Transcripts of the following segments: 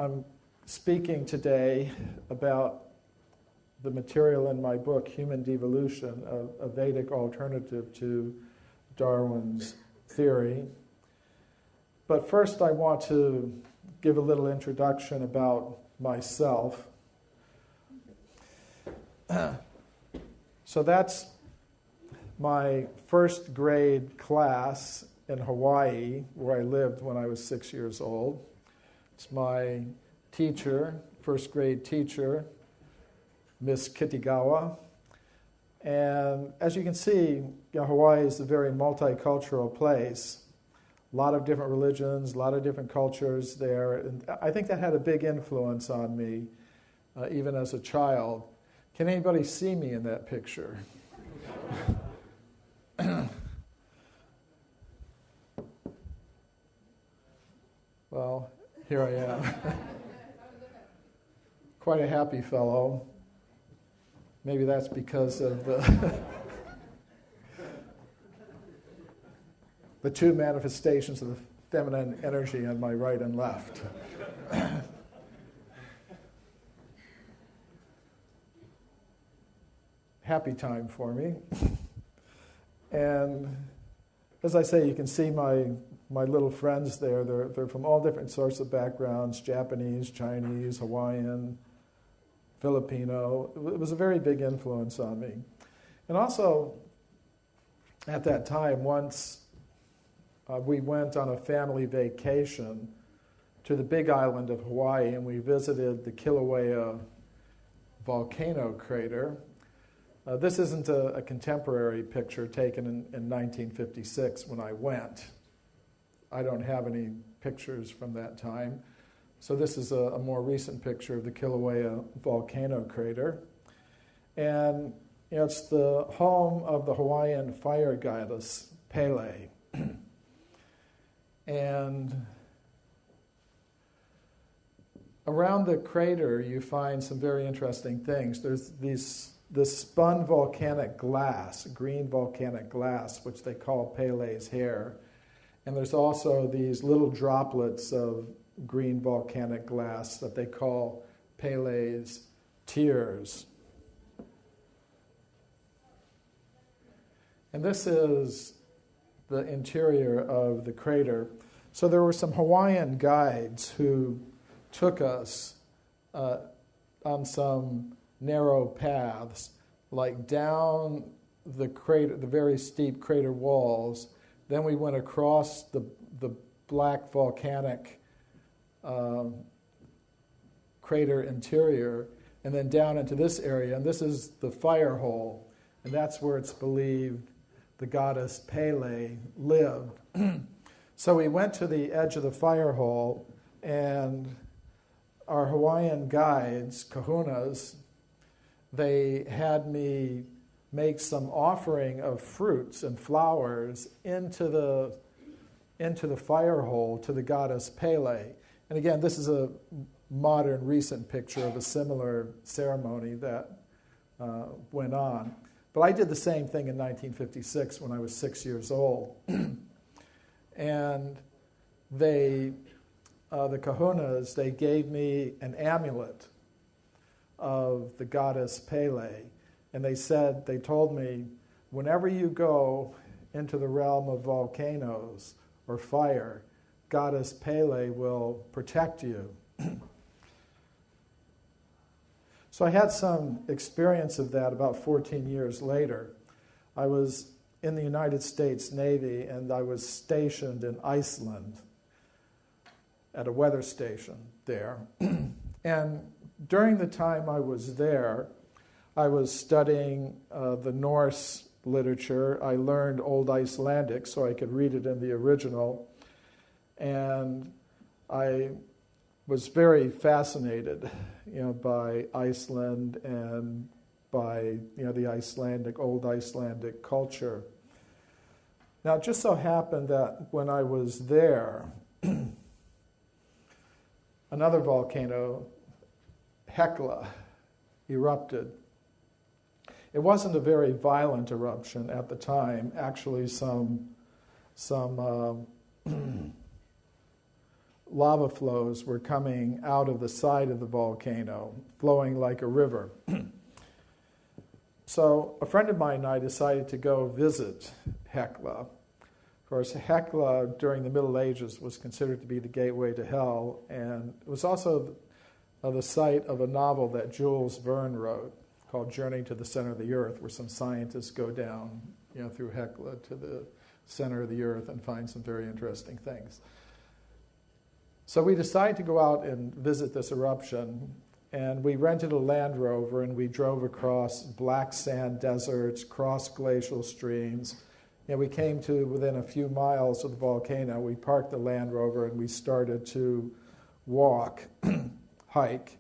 I'm speaking today about the material in my book, Human Devolution, a Vedic alternative to Darwin's theory. But first I want to give a little introduction about myself. So that's my first grade class in Hawaii, where I lived when I was 6 years old. It's my teacher, first grade teacher, Miss Kitigawa. And as you can see, Hawaii is a very multicultural place. A lot of different religions, a lot of different cultures there. And I think that had a big influence on me, even as a child. Can anybody see me in that picture? Well, here I am. Quite a happy fellow. Maybe that's because of the two manifestations of the feminine energy on my right and left. Happy time for me. And as I say, you can see my little friends there. They're from all different sorts of backgrounds: Japanese, Chinese, Hawaiian, Filipino. It was a very big influence on me. And also, at that time, once we went on a family vacation to the big island of Hawaii, and we visited the Kilauea volcano crater. This isn't a contemporary picture taken in 1956 when I went. I don't have any pictures from that time. So this is a more recent picture of the Kilauea volcano crater. And it's the home of the Hawaiian fire goddess, Pele. And around the crater, you find some very interesting things. There's this spun volcanic glass, green volcanic glass, which they call Pele's hair. And there's also these little droplets of green volcanic glass that they call Pele's tears. And this is the interior of the crater. So there were some Hawaiian guides who took us on some narrow paths, like down the crater, the very steep crater walls. Then we went across the black volcanic crater interior, and then down into this area. And this is the fire hole, and that's where it's believed the goddess Pele lived. So we went to the edge of the fire hole, and our Hawaiian guides, kahunas, they had me make some offering of fruits and flowers into the fire hole to the goddess Pele. And again, this is a modern, recent picture of a similar ceremony that went on. But I did the same thing in 1956 when I was 6 years old. And the kahunas, they gave me an amulet of the goddess Pele. And they told me, whenever you go into the realm of volcanoes or fire, goddess Pele will protect you. So I had some experience of that about 14 years later. I was in the United States Navy, and I was stationed in Iceland at a weather station there. And during the time I was there, I was studying the Norse literature. I learned Old Icelandic so I could read it in the original. And I was very fascinated, by Iceland and by, the Old Icelandic culture. Now, it just so happened that when I was there, another volcano, Hekla, erupted. It wasn't a very violent eruption at the time. Actually, some lava flows were coming out of the side of the volcano, flowing like a river. So a friend of mine and I decided to go visit Hekla. Of course, Hekla during the Middle Ages was considered to be the gateway to hell, and it was also the site of a novel that Jules Verne wrote called Journey to the Center of the Earth, where some scientists go down, through Hekla to the center of the Earth and find some very interesting things. So we decided to go out and visit this eruption, and we rented a Land Rover and we drove across black sand deserts, crossed glacial streams. We came to within a few miles of the volcano. We parked the Land Rover and we started to walk, hike,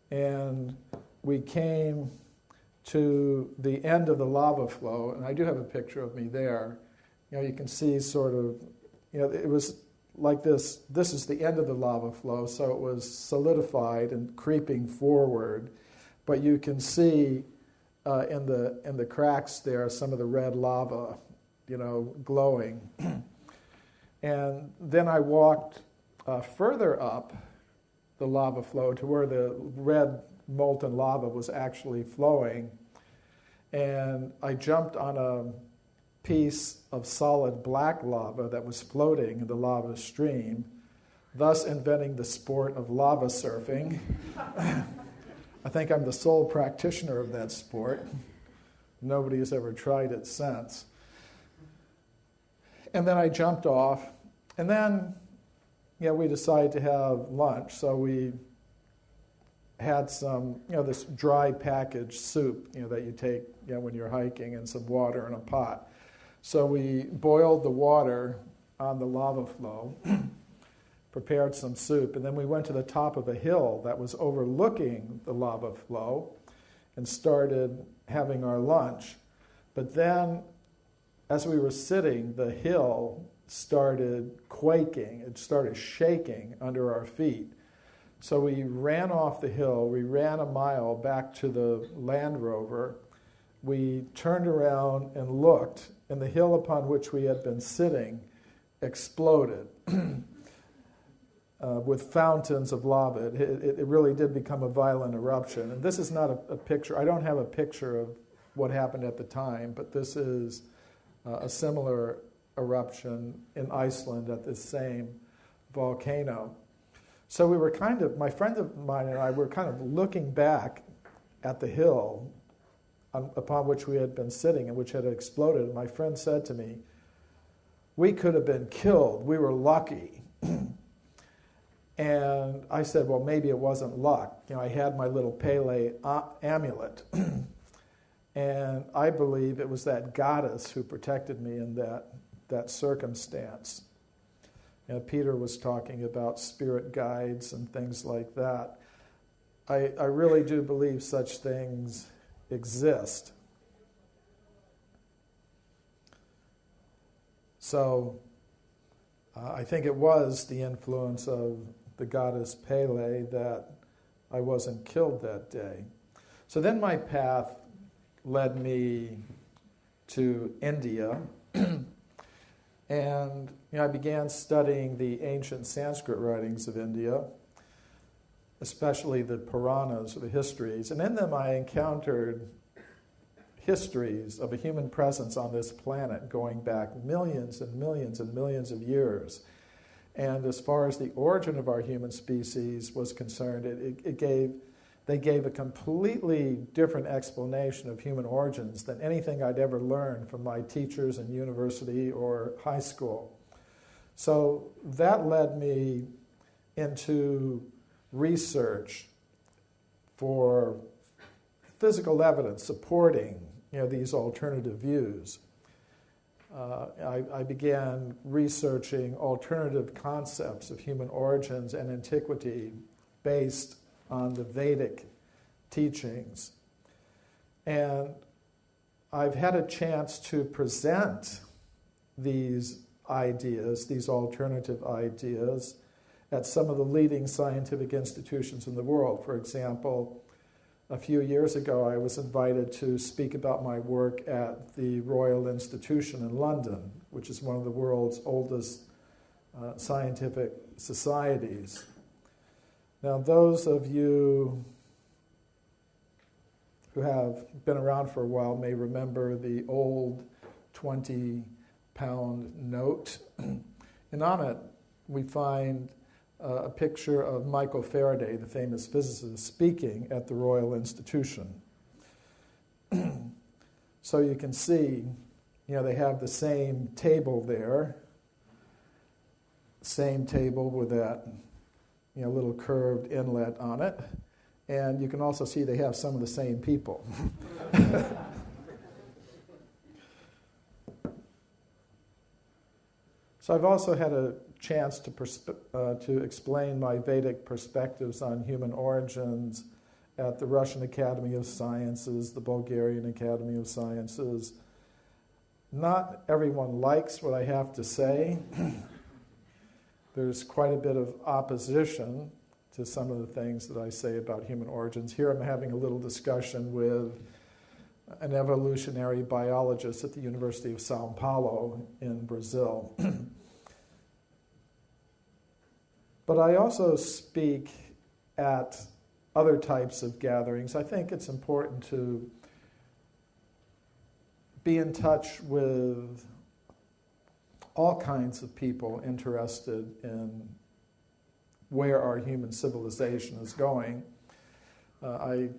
and we came to the end of the lava flow, and I do have a picture of me there. You can see sort of, it was like this. This is the end of the lava flow, so it was solidified and creeping forward, but you can see in the cracks there some of the red lava, glowing. And then I walked further up the lava flow to where the red molten lava was actually flowing, and I jumped on a piece of solid black lava that was floating in the lava stream, thus inventing the sport of lava surfing. I think I'm the sole practitioner of that sport. Nobody has ever tried it since. And then I jumped off, and then we decided to have lunch, so we had some, this dry packaged soup, that you take, when you're hiking, and some water in a pot. So we boiled the water on the lava flow, prepared some soup, and then we went to the top of a hill that was overlooking the lava flow and started having our lunch. But then, as we were sitting, the hill started quaking. It started shaking under our feet. So we ran off the hill. We ran a mile back to the Land Rover. We turned around and looked, and the hill upon which we had been sitting exploded with fountains of lava. It really did become a violent eruption. And this is not a picture. I don't have a picture of what happened at the time, but this is a similar eruption in Iceland at this same volcano. So we were my friend of mine and I were kind of looking back at the hill upon which we had been sitting and which had exploded. And my friend said to me, "We could have been killed. We were lucky." And I said, well, maybe it wasn't luck. I had my little Pele amulet. And I believe it was that goddess who protected me in that circumstance. Peter was talking about spirit guides and things like that. I really do believe such things exist. So I think it was the influence of the goddess Pele that I wasn't killed that day. So then my path led me to India. And I began studying the ancient Sanskrit writings of India, especially the Puranas, or the histories. And in them I encountered histories of a human presence on this planet going back millions and millions and millions of years. And as far as the origin of our human species was concerned, they gave a completely different explanation of human origins than anything I'd ever learned from my teachers in university or high school. So that led me into research for physical evidence supporting these alternative views. I began researching alternative concepts of human origins and antiquity based on the Vedic teachings. And I've had a chance to present these ideas, these alternative ideas, at some of the leading scientific institutions in the world. For example, a few years ago, I was invited to speak about my work at the Royal Institution in London, which is one of the world's oldest scientific societies. Now, those of you who have been around for a while may remember the old 20-pound note. And on it, we find a picture of Michael Faraday, the famous physicist, speaking at the Royal Institution. So you can see, they have the same table there, same table with that, little curved inlet on it. And you can also see they have some of the same people. So I've also had a chance to explain my Vedic perspectives on human origins at the Russian Academy of Sciences, the Bulgarian Academy of Sciences. Not everyone likes what I have to say. There's quite a bit of opposition to some of the things that I say about human origins. Here I'm having a little discussion with an evolutionary biologist at the University of Sao Paulo in Brazil. But I also speak at other types of gatherings. I think it's important to be in touch with all kinds of people interested in where our human civilization is going. I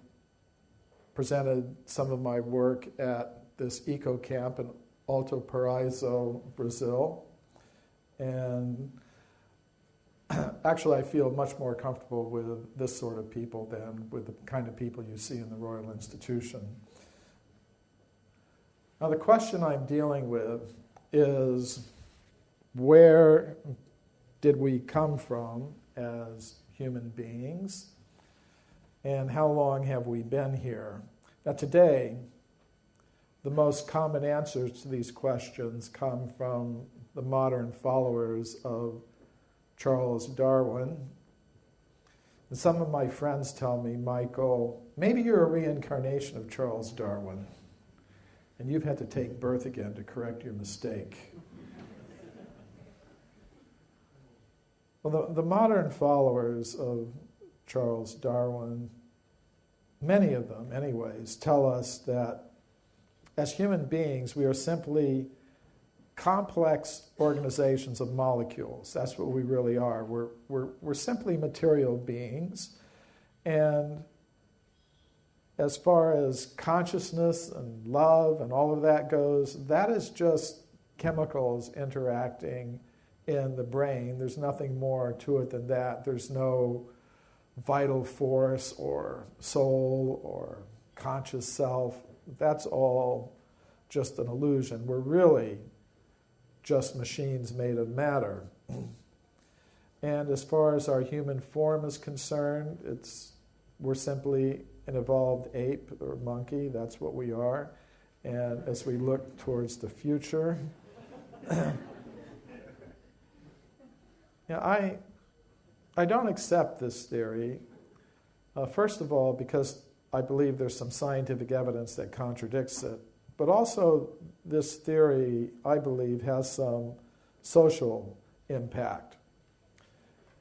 presented some of my work at this eco camp in Alto Paraíso, Brazil, and actually I feel much more comfortable with this sort of people than with the kind of people you see in the Royal Institution. Now the question I'm dealing with is, where did we come from as human beings, and how long have we been here? Now today, the most common answers to these questions come from the modern followers of Charles Darwin. And some of my friends tell me, Michael, maybe you're a reincarnation of Charles Darwin, and you've had to take birth again to correct your mistake. Well, the modern followers of Charles Darwin, many of them anyways, tell us that as human beings, we are simply complex organizations of molecules. That's what we really are. We're simply material beings. And as far as consciousness and love and all of that goes, that is just chemicals interacting in the brain. There's nothing more to it than that. There's no vital force or soul or conscious self. That's all just an illusion. We're really just machines made of matter. And as far as our human form is concerned, we're simply an evolved ape or monkey. That's what we are. And as we look towards the future, I don't accept this theory, first of all, because I believe there's some scientific evidence that contradicts it, but also this theory, I believe, has some social impact.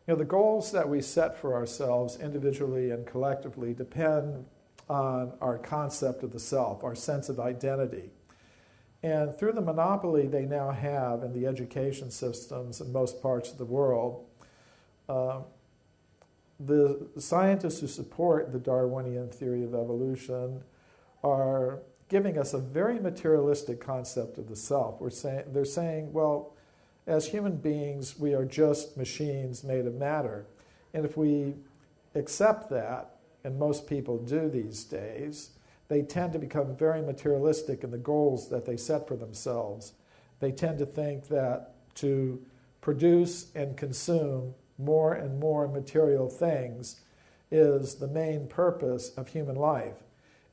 The goals that we set for ourselves individually and collectively depend on our concept of the self, our sense of identity. And through the monopoly they now have in the education systems in most parts of the world, the scientists who support the Darwinian theory of evolution are giving us a very materialistic concept of the self. They're saying, well, as human beings, we are just machines made of matter. And if we accept that, and most people do these days, they tend to become very materialistic in the goals that they set for themselves. They tend to think that to produce and consume more and more material things is the main purpose of human life.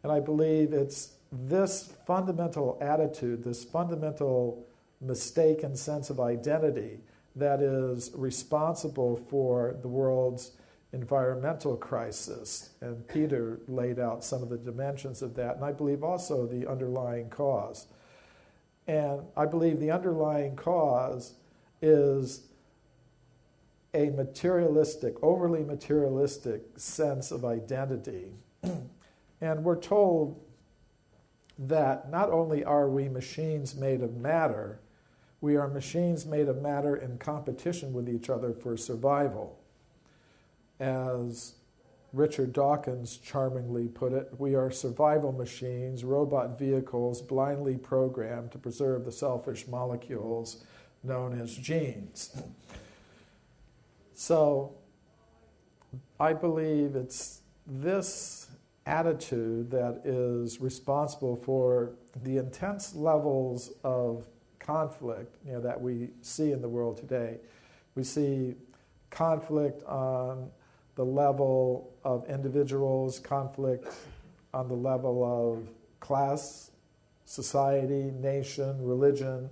And I believe it's this fundamental attitude, this fundamental mistaken sense of identity that is responsible for the world's environmental crisis. And Peter laid out some of the dimensions of that, and I believe also the underlying cause. And I believe the underlying cause is a materialistic, overly materialistic sense of identity. And we're told that not only are we machines made of matter, we are machines made of matter in competition with each other for survival. As Richard Dawkins charmingly put it, we are survival machines, robot vehicles blindly programmed to preserve the selfish molecules known as genes. So I believe it's this attitude that is responsible for the intense levels of conflict, that we see in the world today. We see conflict on the level of individuals, conflict on the level of class, society, nation, religion,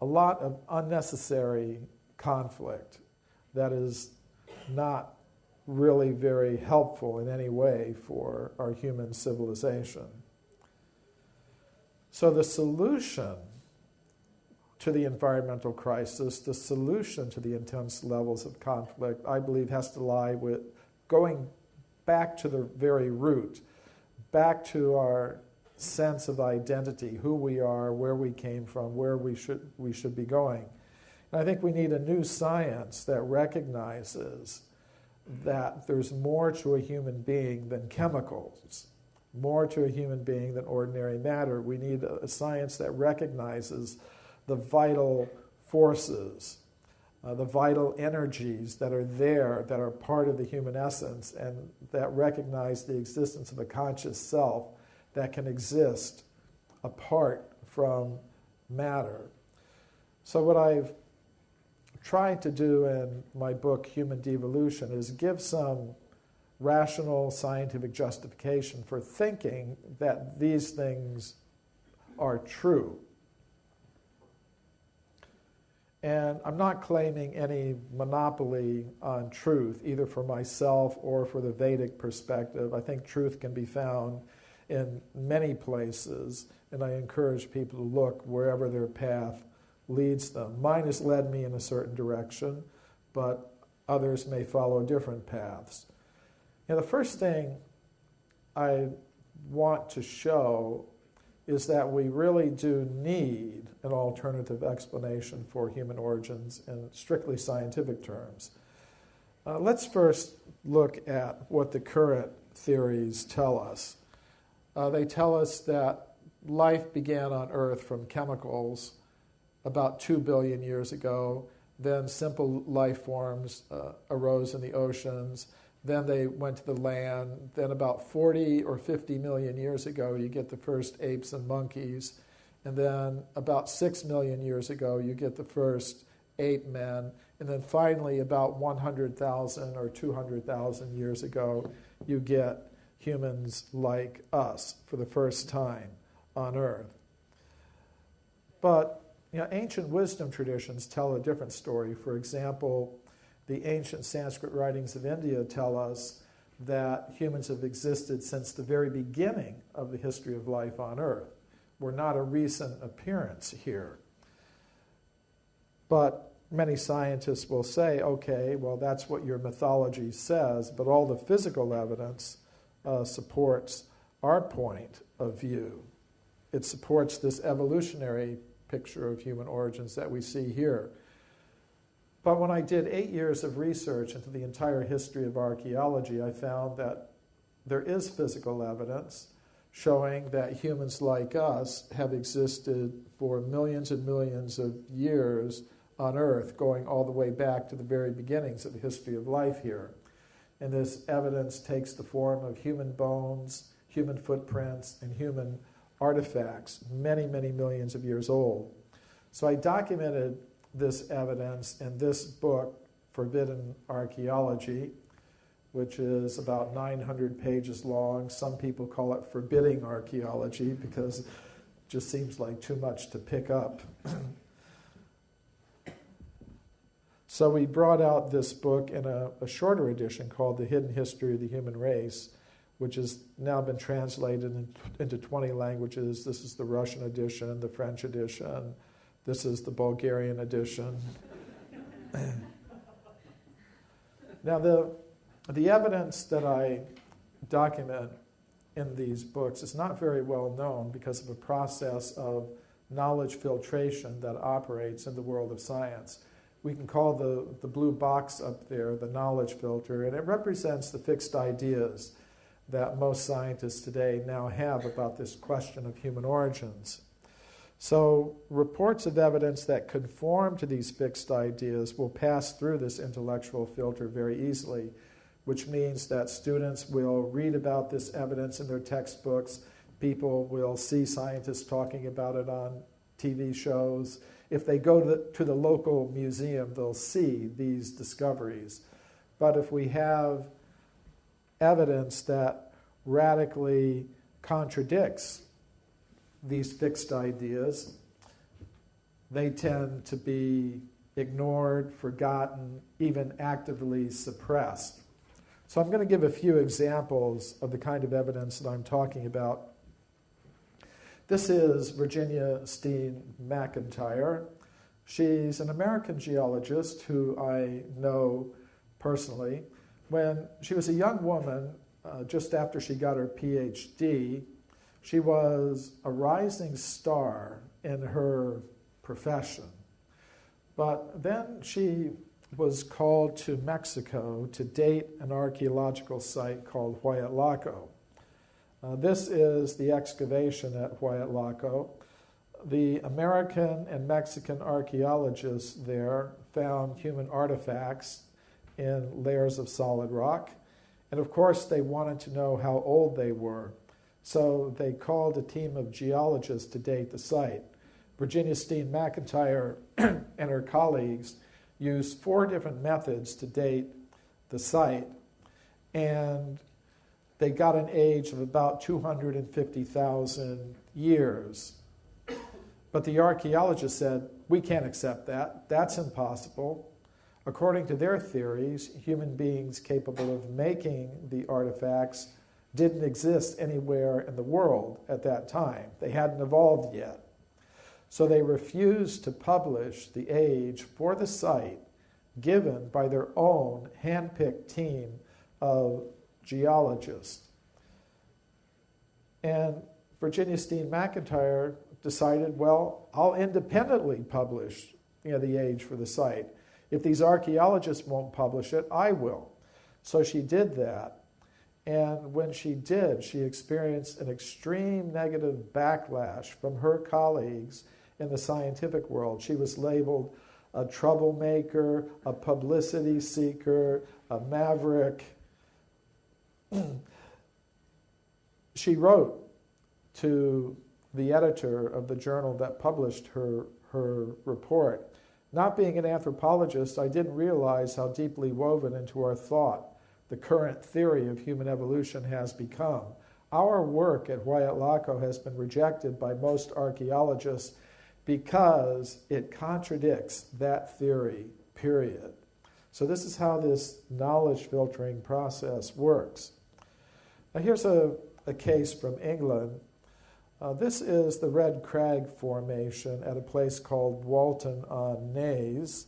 a lot of unnecessary conflict that is not really very helpful in any way for our human civilization. So the solution to the environmental crisis, the solution to the intense levels of conflict, I believe has to lie with going back to the very root, back to our sense of identity, who we are, where we came from, where we should be going. And I think we need a new science that recognizes that there's more to a human being than chemicals, more to a human being than ordinary matter. We need a science that recognizes the vital forces, the vital energies that are there, that are part of the human essence, and that recognize the existence of a conscious self that can exist apart from matter. So what I've tried to do in my book, Human Devolution, is give some rational scientific justification for thinking that these things are true. And I'm not claiming any monopoly on truth, either for myself or for the Vedic perspective. I think truth can be found in many places, and I encourage people to look wherever their path leads them. Mine has led me in a certain direction, but others may follow different paths. The first thing I want to show is that we really do need an alternative explanation for human origins in strictly scientific terms. Let's first look at what the current theories tell us. They tell us that life began on Earth from chemicals about 2 billion years ago. Then simple life forms arose in the oceans. Then they went to the land. Then about 40 or 50 million years ago, you get the first apes and monkeys. And then about 6 million years ago, you get the first ape men. And then finally, about 100,000 or 200,000 years ago, you get humans like us for the first time on Earth. But ancient wisdom traditions tell a different story. For example, the ancient Sanskrit writings of India tell us that humans have existed since the very beginning of the history of life on Earth. We're not a recent appearance here. But many scientists will say, okay, well, that's what your mythology says, but all the physical evidence supports our point of view. It supports this evolutionary picture of human origins that we see here. But when I did 8 years of research into the entire history of archaeology, I found that there is physical evidence showing that humans like us have existed for millions and millions of years on Earth, going all the way back to the very beginnings of the history of life here. And this evidence takes the form of human bones, human footprints, and human artifacts, many, many millions of years old. So I documented this evidence in this book, Forbidden Archaeology, which is about 900 pages long. Some people call it forbidding archaeology because it just seems like too much to pick up. So we brought out this book in a shorter edition called The Hidden History of the Human Race, which has now been translated into 20 languages. This is the Russian edition, the French edition. This is the Bulgarian edition. Now, the evidence that I document in these books is not very well known because of a process of knowledge filtration that operates in the world of science. We can call the blue box up there the knowledge filter, and it represents the fixed ideas that most scientists today now have about this question of human origins. So reports of evidence that conform to these fixed ideas will pass through this intellectual filter very easily, which means that students will read about this evidence in their textbooks. People will see scientists talking about it on TV shows. If they go to the local museum, they'll see these discoveries. But if we have evidence that radically contradicts these fixed ideas, they tend to be ignored, forgotten, even actively suppressed. So I'm going to give a few examples of the kind of evidence that I'm talking about. This is Virginia Steen McIntyre. She's an American geologist who I know personally. When she was a young woman, just after she got her PhD, she was a rising star in her profession. But then she was called to Mexico to date an archaeological site called Huayatlaco. This is the excavation at Huayatlaco. The American and Mexican archaeologists there found human artifacts in layers of solid rock. And of course, they wanted to know how old they were. So they called a team of geologists to date the site. Virginia Steen McIntyre and her colleagues used 4 different methods to date the site, and they got an age of about 250,000 years. But the archaeologists said, we can't accept that. That's impossible. According to their theories, human beings capable of making the artifacts didn't exist anywhere in the world at that time. They hadn't evolved yet. So they refused to publish the age for the site given by their own hand-picked team of geologists. And Virginia Steen McIntyre decided, well, I'll independently publish the age for the site. If these archaeologists won't publish it, I will. So she did that. And when she did, she experienced an extreme negative backlash from her colleagues in the scientific world. She was labeled a troublemaker, a publicity seeker, a maverick. She wrote to the editor of the journal that published her report, not being an anthropologist, I didn't realize how deeply woven into our thought the current theory of human evolution has become. Our work at Huayatlaco has been rejected by most archaeologists because it contradicts that theory, period. So this is how this knowledge filtering process works. Now here's a case from England. This is the Red Crag Formation at a place called Walton-on-Naze.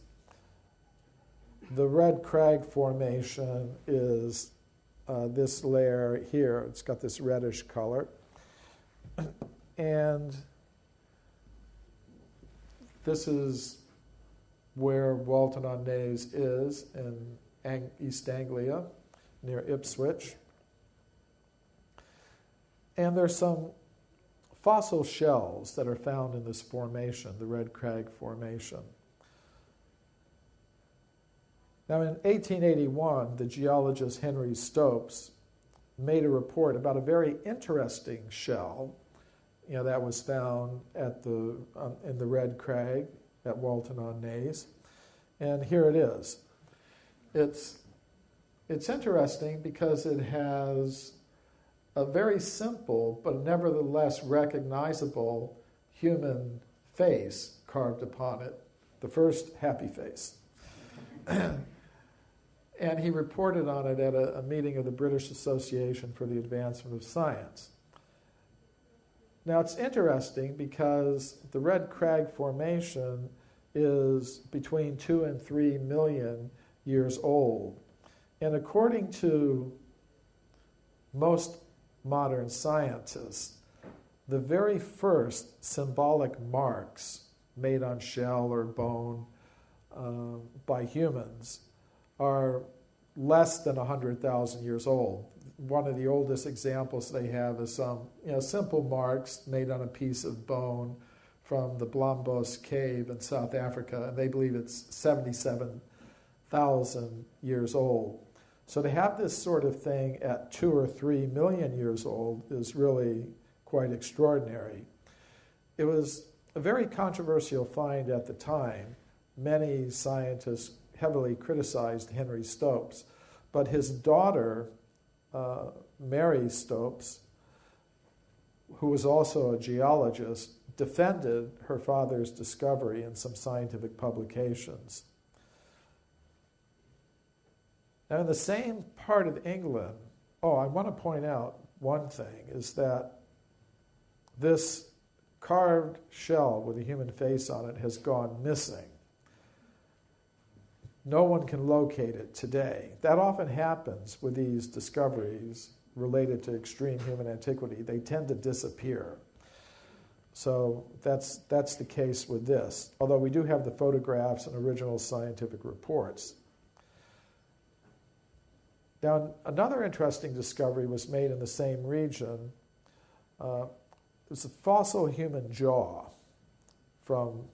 The Red Crag Formation is this layer here. It's got this reddish color. And this is where Walton-on-Naze is in East Anglia, near Ipswich. And there's some fossil shells that are found in this formation, the Red Crag Formation. Now, in 1881, the geologist Henry Stopes made a report about a very interesting shell, that was found at in the Red Crag at Walton-on-Naze, and here it is. It's interesting because it has a very simple but nevertheless recognizable human face carved upon it, the first happy face. And he reported on it at a meeting of the British Association for the Advancement of Science. Now it's interesting because the Red Crag Formation is between 2 and 3 million years old. And according to most modern scientists, the very first symbolic marks made on shell or bone by humans are less than 100,000 years old. One of the oldest examples they have is some simple marks made on a piece of bone from the Blombos cave in South Africa, and they believe it's 77,000 years old. So to have this sort of thing at 2 or 3 million years old is really quite extraordinary. It was a very controversial find at the time. Many scientists heavily criticized Henry Stopes, but his daughter, Mary Stopes, who was also a geologist, defended her father's discovery in some scientific publications. Now, in the same part of England, I want to point out one thing, is that this carved shell with a human face on it has gone missing. No one can locate it today. That often happens with these discoveries related to extreme human antiquity. They tend to disappear. So that's the case with this, although we do have the photographs and original scientific reports. Now, another interesting discovery was made in the same region. It was a fossil human jaw from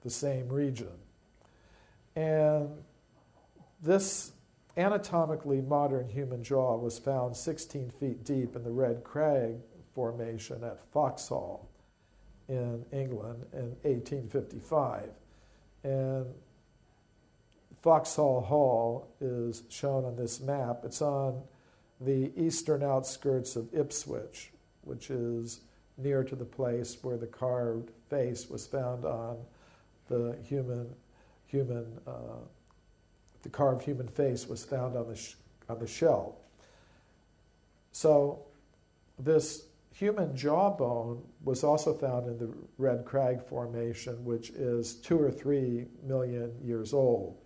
the same region. And this anatomically modern human jaw was found 16 feet deep in the Red Crag Formation at Foxhall in England in 1855. And Foxhall Hall is shown on this map. It's on the eastern outskirts of Ipswich, which is near to the place where the carved face was found on the the carved human face was found on the shell. So this human jawbone was also found in the Red Crag Formation, which is 2 or 3 million years old.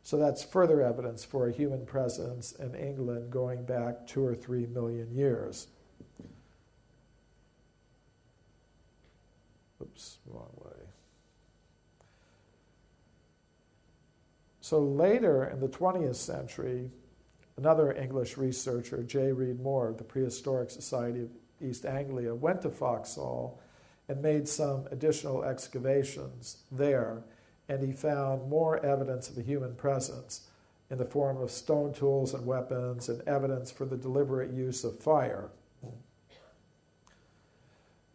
So that's further evidence for a human presence in England going back 2 or 3 million years. Oops, wrong way. So later in the 20th century, another English researcher, J. Reed Moore of the Prehistoric Society of East Anglia, went to Foxhall and made some additional excavations there, and he found more evidence of a human presence in the form of stone tools and weapons and evidence for the deliberate use of fire.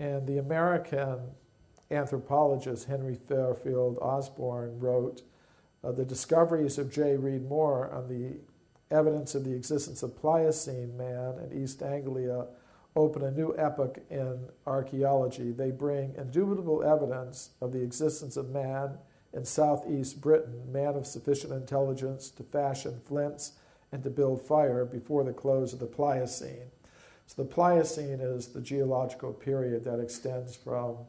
And the American anthropologist Henry Fairfield Osborn wrote, the discoveries of J. Reed Moore on the evidence of the existence of Pliocene man in East Anglia open a new epoch in archaeology. They bring indubitable evidence of the existence of man in southeast Britain, man of sufficient intelligence to fashion flints and to build fire before the close of the Pliocene. So the Pliocene is the geological period that extends from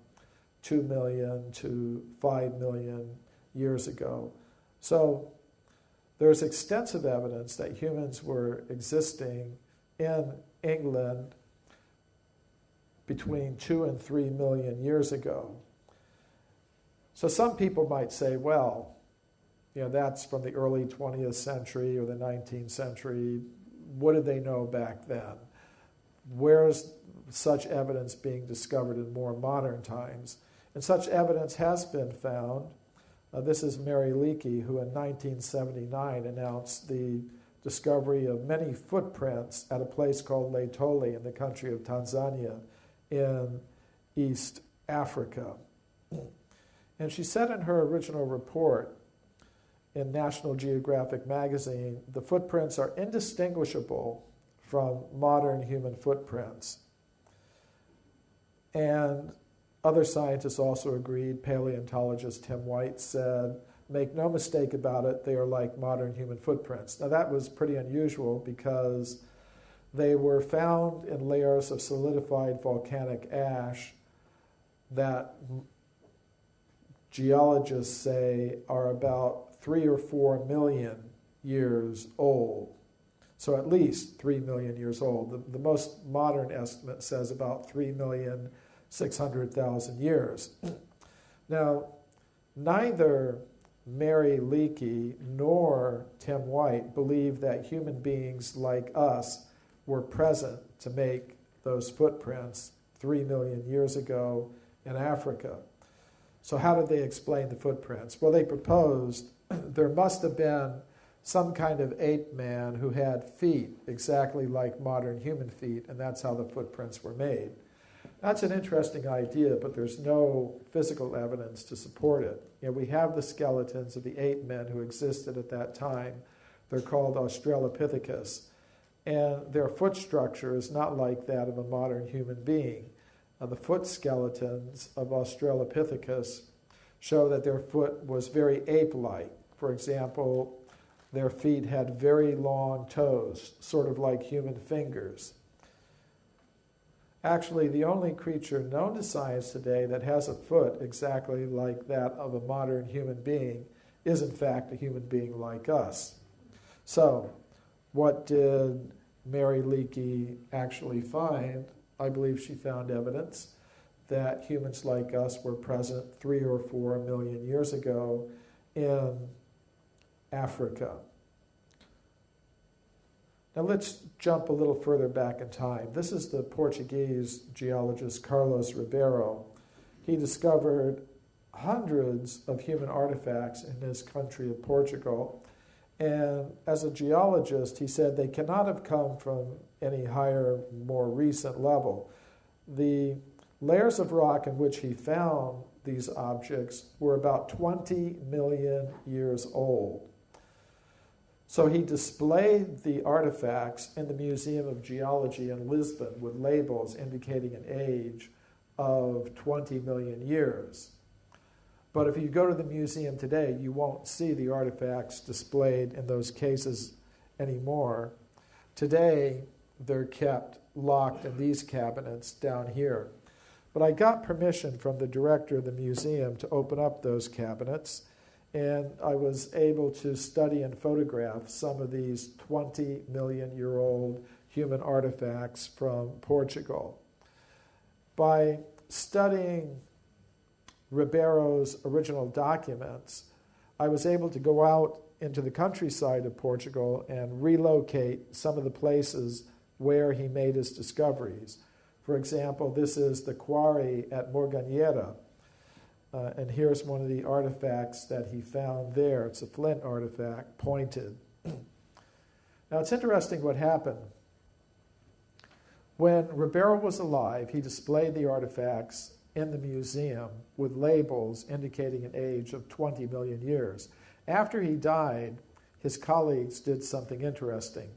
2 million to 5 million years ago. So there's extensive evidence that humans were existing in England between 2 and 3 million years ago. So some people might say, well, that's from the early 20th century or the 19th century. What did they know back then? Where's such evidence being discovered in more modern times? And such evidence has been found. This is Mary Leakey, who in 1979 announced the discovery of many footprints at a place called Laetoli in the country of Tanzania in East Africa. And she said in her original report in National Geographic magazine, the footprints are indistinguishable from modern human footprints. And other scientists also agreed. Paleontologist Tim White said, make no mistake about it, they are like modern human footprints. Now that was pretty unusual because they were found in layers of solidified volcanic ash that geologists say are about 3 or 4 million years old. So at least 3 million years old. The most modern estimate says about 3,600,000 years. Now, neither Mary Leakey nor Tim White believe that human beings like us were present to make those footprints 3 million years ago in Africa. So how did they explain the footprints? Well, they proposed there must have been some kind of ape man who had feet exactly like modern human feet, and that's how the footprints were made. That's an interesting idea, but there's no physical evidence to support it. We have the skeletons of the ape men who existed at that time. They're called Australopithecus, and their foot structure is not like that of a modern human being. The foot skeletons of Australopithecus show that their foot was very ape-like. For example, their feet had very long toes, sort of like human fingers. Actually, the only creature known to science today that has a foot exactly like that of a modern human being is, in fact, a human being like us. So, what did Mary Leakey actually find? I believe she found evidence that humans like us were present 3 or 4 million years ago in Africa. Now let's jump a little further back in time. This is the Portuguese geologist Carlos Ribeiro. He discovered hundreds of human artifacts in his country of Portugal. And as a geologist, he said they cannot have come from any higher, more recent level. The layers of rock in which he found these objects were about 20 million years old. So he displayed the artifacts in the Museum of Geology in Lisbon with labels indicating an age of 20 million years. But if you go to the museum today, you won't see the artifacts displayed in those cases anymore. Today, they're kept locked in these cabinets down here. But I got permission from the director of the museum to open up those cabinets, and I was able to study and photograph some of these 20-million-year-old human artifacts from Portugal. By studying Ribeiro's original documents, I was able to go out into the countryside of Portugal and relocate some of the places where he made his discoveries. For example, this is the quarry at Morganheira, and here's one of the artifacts that he found there. It's a flint artifact, pointed. Now, it's interesting what happened. When Ribeiro was alive, he displayed the artifacts in the museum with labels indicating an age of 20 million years. After he died, his colleagues did something interesting.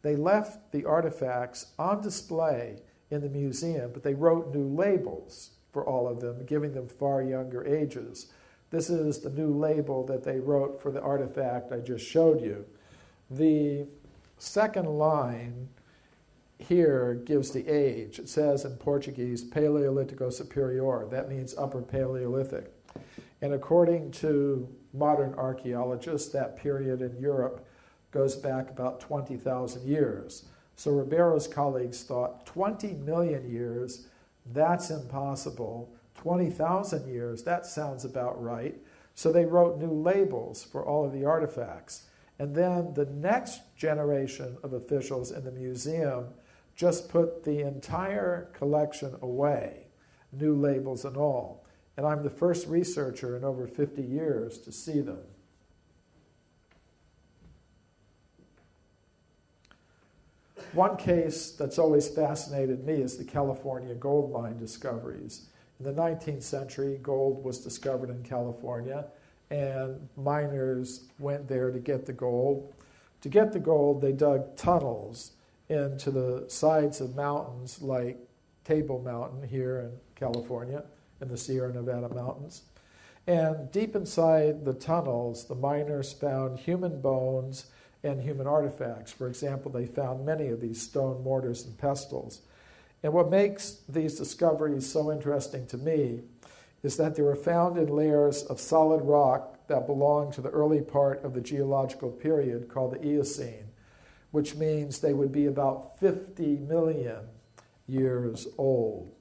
They left the artifacts on display in the museum, but they wrote new labels for all of them, giving them far younger ages. This is the new label that they wrote for the artifact I just showed you. The second line here gives the age. It says in Portuguese, Paleolítico Superior. That means Upper Paleolithic. And according to modern archaeologists, that period in Europe goes back about 20,000 years. So Ribeiro's colleagues thought 20 million years, that's impossible. 20,000 years, that sounds about right. So they wrote new labels for all of the artifacts. And then the next generation of officials in the museum just put the entire collection away, new labels and all. And I'm the first researcher in over 50 years to see them. One case that's always fascinated me is the California gold mine discoveries. In the 19th century, gold was discovered in California, and miners went there to get the gold. To get the gold, they dug tunnels into the sides of mountains like Table Mountain here in California, in the Sierra Nevada mountains. And deep inside the tunnels, the miners found human bones and human artifacts. For example, they found many of these stone mortars and pestles. And what makes these discoveries so interesting to me is that they were found in layers of solid rock that belong to the early part of the geological period called the Eocene, which means they would be about 50 million years old.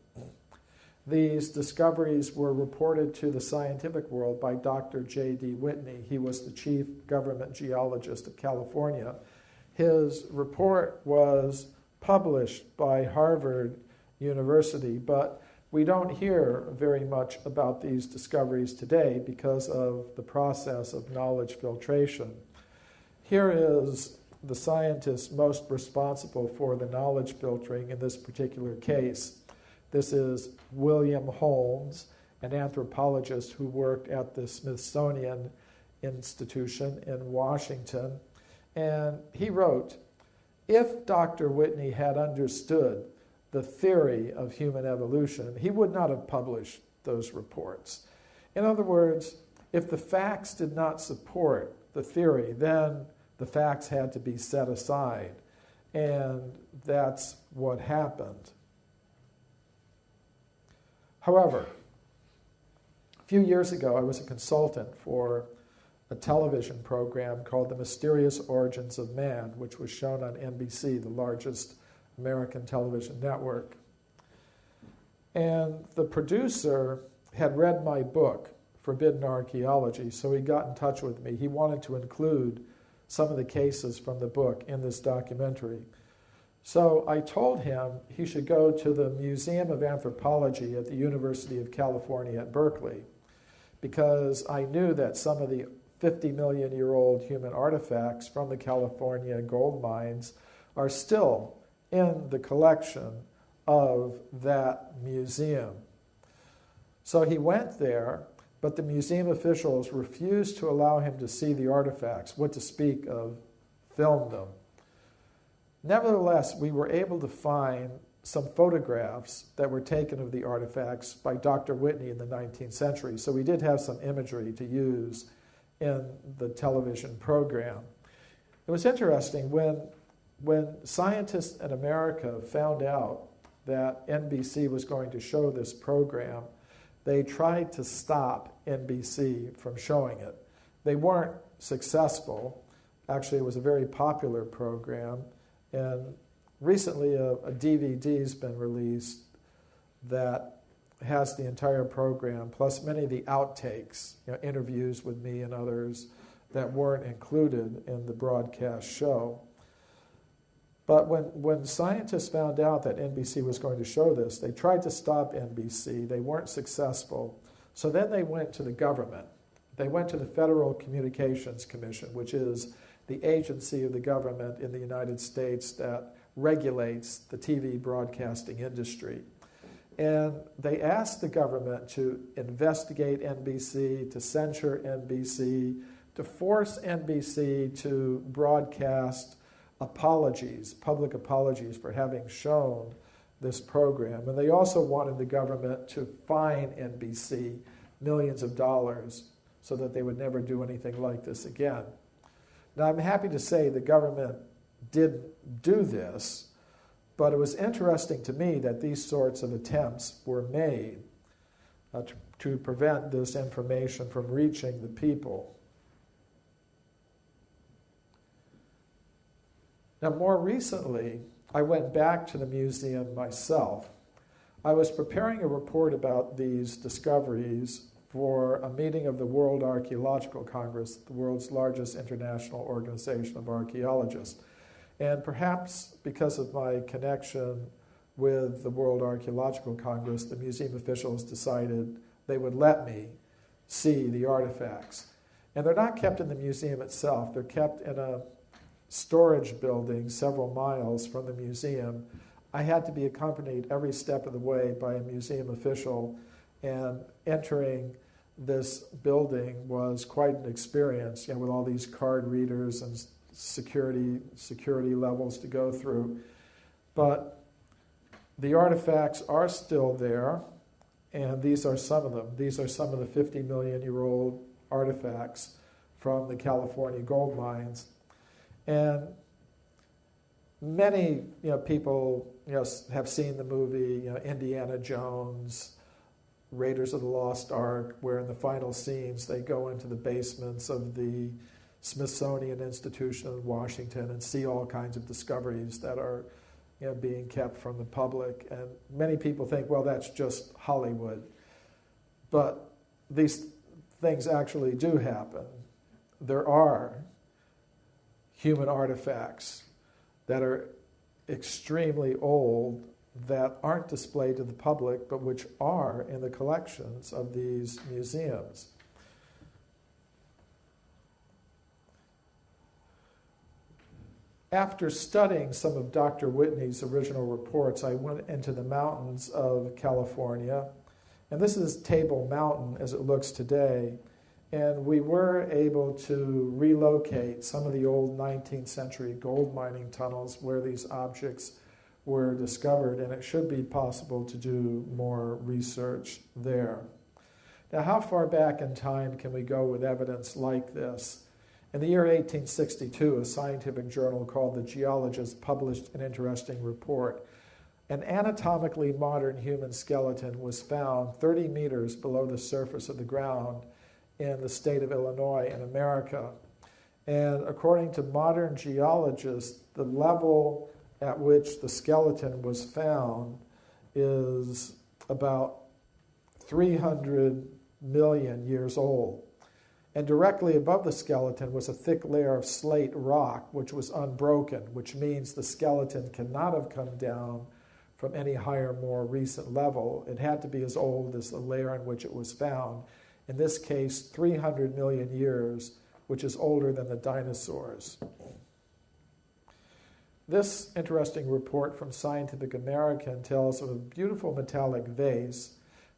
These discoveries were reported to the scientific world by Dr. J.D. Whitney. He was the chief government geologist of California. His report was published by Harvard University, but we don't hear very much about these discoveries today because of the process of knowledge filtration. Here is the scientist most responsible for the knowledge filtering in this particular case. This is William Holmes, an anthropologist who worked at the Smithsonian Institution in Washington. And he wrote, if Dr. Whitney had understood the theory of human evolution, he would not have published those reports. In other words, if the facts did not support the theory, then the facts had to be set aside. And that's what happened. However, a few years ago, I was a consultant for a television program called The Mysterious Origins of Man, which was shown on NBC, the largest American television network. And the producer had read my book, Forbidden Archaeology, so he got in touch with me. He wanted to include some of the cases from the book in this documentary. So I told him he should go to the Museum of Anthropology at the University of California at Berkeley, because I knew that some of the 50-million-year-old human artifacts from the California gold mines are still in the collection of that museum. So he went there, but the museum officials refused to allow him to see the artifacts, what to speak of film them. Nevertheless, we were able to find some photographs that were taken of the artifacts by Dr. Whitney in the 19th century. So we did have some imagery to use in the television program. It was interesting when scientists in America found out that NBC was going to show this program, they tried to stop NBC from showing it. They weren't successful. Actually, it was a very popular program. And recently a DVD's been released that has the entire program, plus many of the outtakes, interviews with me and others that weren't included in the broadcast show. But when scientists found out that NBC was going to show this, they tried to stop NBC. They weren't successful. So then they went to the government. They went to the Federal Communications Commission, which is the agency of the government in the United States that regulates the TV broadcasting industry. And they asked the government to investigate NBC, to censure NBC, to force NBC to broadcast apologies, public apologies for having shown this program. And they also wanted the government to fine NBC millions of dollars so that they would never do anything like this again. Now, I'm happy to say the government did do this, but it was interesting to me that these sorts of attempts were made to prevent this information from reaching the people. Now, more recently, I went back to the museum myself. I was preparing a report about these discoveries for a meeting of the World Archaeological Congress, the world's largest international organization of archaeologists. And perhaps because of my connection with the World Archaeological Congress, the museum officials decided they would let me see the artifacts. And they're not kept in the museum itself. They're kept in a storage building several miles from the museum. I had to be accompanied every step of the way by a museum official, and entering this building was quite an experience, with all these card readers and security levels to go through. But the artifacts are still there, and these are some of them. These are some of the 50-million-year-old artifacts from the California gold mines. And many people have seen the movie Indiana Jones, Raiders of the Lost Ark, where in the final scenes they go into the basements of the Smithsonian Institution in Washington and see all kinds of discoveries that are being kept from the public. And many people think, well, that's just Hollywood. But these things actually do happen. There are human artifacts that are extremely old that aren't displayed to the public, but which are in the collections of these museums. After studying some of Dr. Whitney's original reports, I went into the mountains of California, and this is Table Mountain as it looks today, and we were able to relocate some of the old 19th century gold mining tunnels where these objects were discovered, and it should be possible to do more research there. Now, how far back in time can we go with evidence like this? In the year 1862, a scientific journal called The Geologist published an interesting report. An anatomically modern human skeleton was found 30 meters below the surface of the ground in the state of Illinois in America. And according to modern geologists, the level at which the skeleton was found is about 300 million years old. And directly above the skeleton was a thick layer of slate rock, which was unbroken, which means the skeleton cannot have come down from any higher, more recent level. It had to be as old as the layer in which it was found. In this case, 300 million years, which is older than the dinosaurs. This interesting report from Scientific American tells of a beautiful metallic vase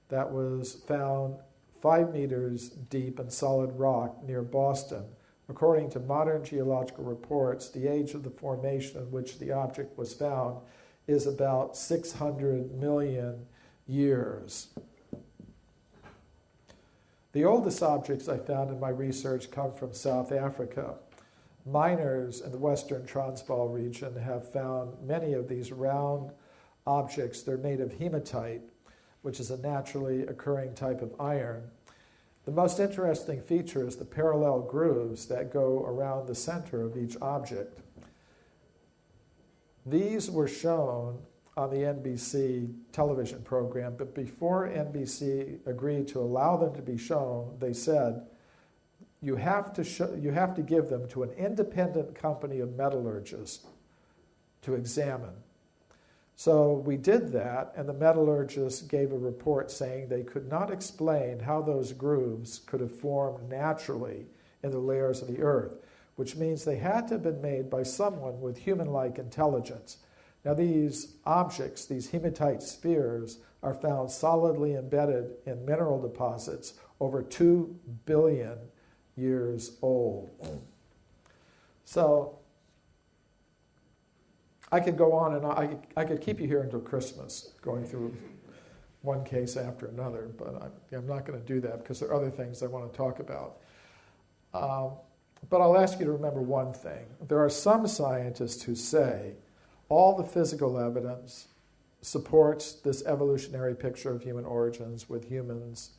that was found 5 meters deep in solid rock near Boston. According to modern geological reports, the age of the formation in which the object was found is about 600 million years. The oldest objects I found in my research come from South Africa. Miners in the western Transvaal region have found many of these round objects. They're made of hematite, which is a naturally occurring type of iron. The most interesting feature is the parallel grooves that go around the center of each object. These were shown on the NBC television program, but before NBC agreed to allow them to be shown, they said, you have to give them to an independent company of metallurgists to examine. So we did that, and the metallurgists gave a report saying they could not explain how those grooves could have formed naturally in the layers of the earth, which means they had to have been made by someone with human-like intelligence. Now these objects, these hematite spheres, are found solidly embedded in mineral deposits over 2 billion years old. So I could go on and I could keep you here until Christmas going through one case after another, but I'm not going to do that because there are other things I want to talk about. But I'll ask you to remember one thing. There are some scientists who say all the physical evidence supports this evolutionary picture of human origins with humans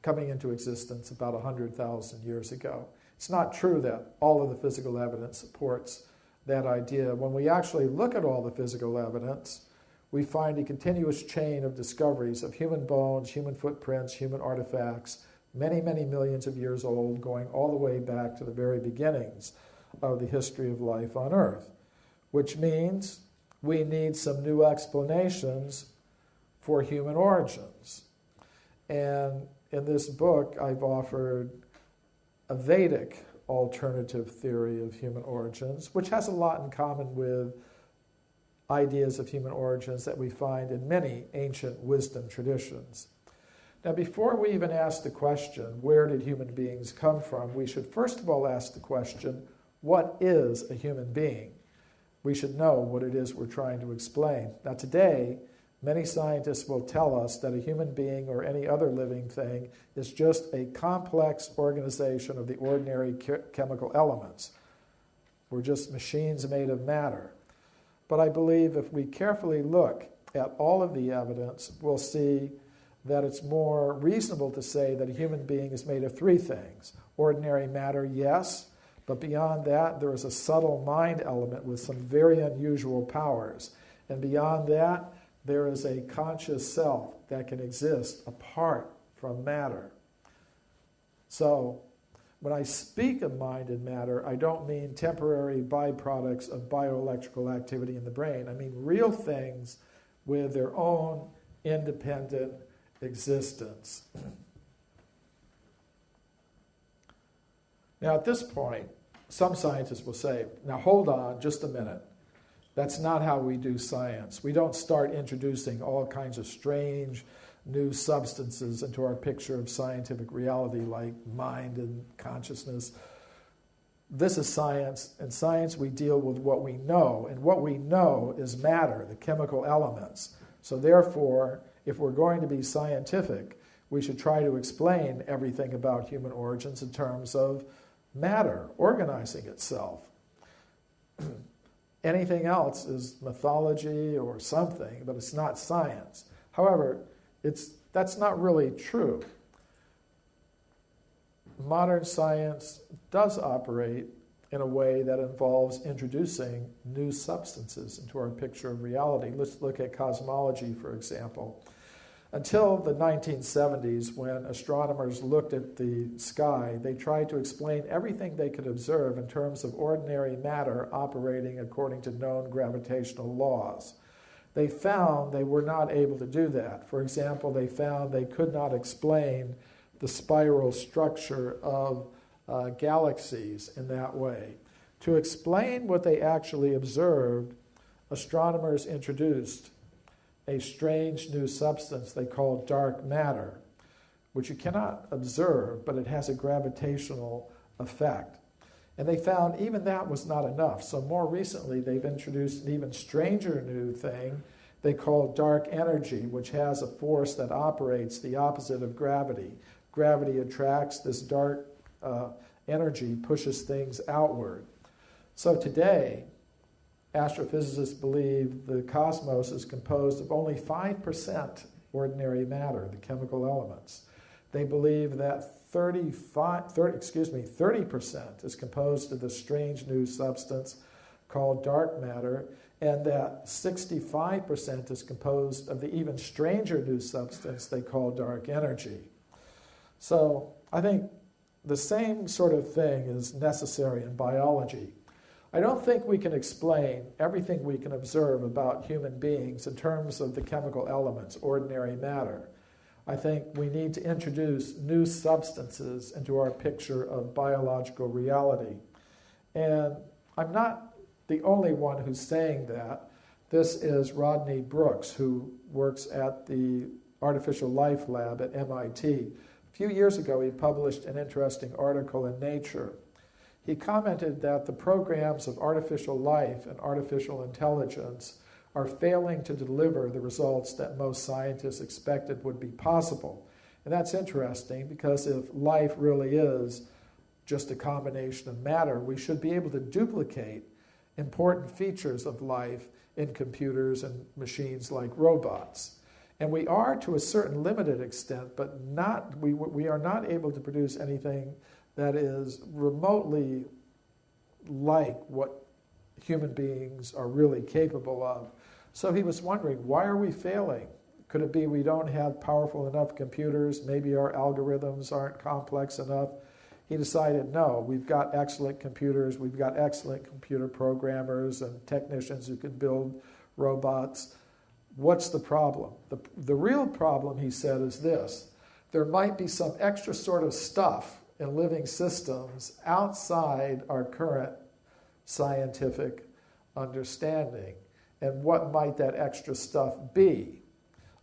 coming into existence about 100,000 years ago. It's not true that all of the physical evidence supports that idea. When we actually look at all the physical evidence, we find a continuous chain of discoveries of human bones, human footprints, human artifacts, many, many millions of years old, going all the way back to the very beginnings of the history of life on Earth, which means we need some new explanations for human origins. And in this book, I've offered a Vedic alternative theory of human origins, which has a lot in common with ideas of human origins that we find in many ancient wisdom traditions. Now, before we even ask the question, where did human beings come from, we should first of all ask the question, what is a human being? We should know what it is we're trying to explain. Now, today, many scientists will tell us that a human being or any other living thing is just a complex organization of the ordinary chemical elements. We're just machines made of matter. But I believe if we carefully look at all of the evidence, we'll see that it's more reasonable to say that a human being is made of three things. Ordinary matter, yes, but beyond that, there is a subtle mind element with some very unusual powers. And beyond that, there is a conscious self that can exist apart from matter. So, when I speak of mind and matter, I don't mean temporary byproducts of bioelectrical activity in the brain. I mean real things with their own independent existence. Now, at this point, some scientists will say, now hold on just a minute. That's not how we do science. We don't start introducing all kinds of strange new substances into our picture of scientific reality like mind and consciousness. This is science. In science, we deal with what we know, and what we know is matter, the chemical elements. So therefore, if we're going to be scientific, we should try to explain everything about human origins in terms of matter organizing itself. Anything else is mythology or something, but it's not science. However, that's not really true. Modern science does operate in a way that involves introducing new substances into our picture of reality. Let's look at cosmology, for example. Until the 1970s, when astronomers looked at the sky, they tried to explain everything they could observe in terms of ordinary matter operating according to known gravitational laws. They found they were not able to do that. For example, they found they could not explain the spiral structure of galaxies in that way. To explain what they actually observed, astronomers introduced a strange new substance they call dark matter, which you cannot observe, but it has a gravitational effect. And they found even that was not enough. So more recently, they've introduced an even stranger new thing they call dark energy, which has a force that operates the opposite of gravity. Gravity attracts, this dark energy pushes things outward. So today, astrophysicists believe the cosmos is composed of only 5% ordinary matter, the chemical elements. They believe that 30% is composed of the strange new substance called dark matter, and that 65% is composed of the even stranger new substance they call dark energy. So I think the same sort of thing is necessary in biology. I don't think we can explain everything we can observe about human beings in terms of the chemical elements, ordinary matter. I think we need to introduce new substances into our picture of biological reality. And I'm not the only one who's saying that. This is Rodney Brooks, who works at the Artificial Life Lab at MIT. A few years ago, he published an interesting article in Nature. He commented that the programs of artificial life and artificial intelligence are failing to deliver the results that most scientists expected would be possible. And that's interesting because if life really is just a combination of matter, we should be able to duplicate important features of life in computers and machines like robots. And we are to a certain limited extent, but we are not able to produce anything that is remotely like what human beings are really capable of. So he was wondering, why are we failing? Could it be we don't have powerful enough computers? Maybe our algorithms aren't complex enough? He decided, no, we've got excellent computers, we've got excellent computer programmers and technicians who can build robots. What's the problem? The real problem, he said, is this. There might be some extra sort of stuff in living systems outside our current scientific understanding. And what might that extra stuff be?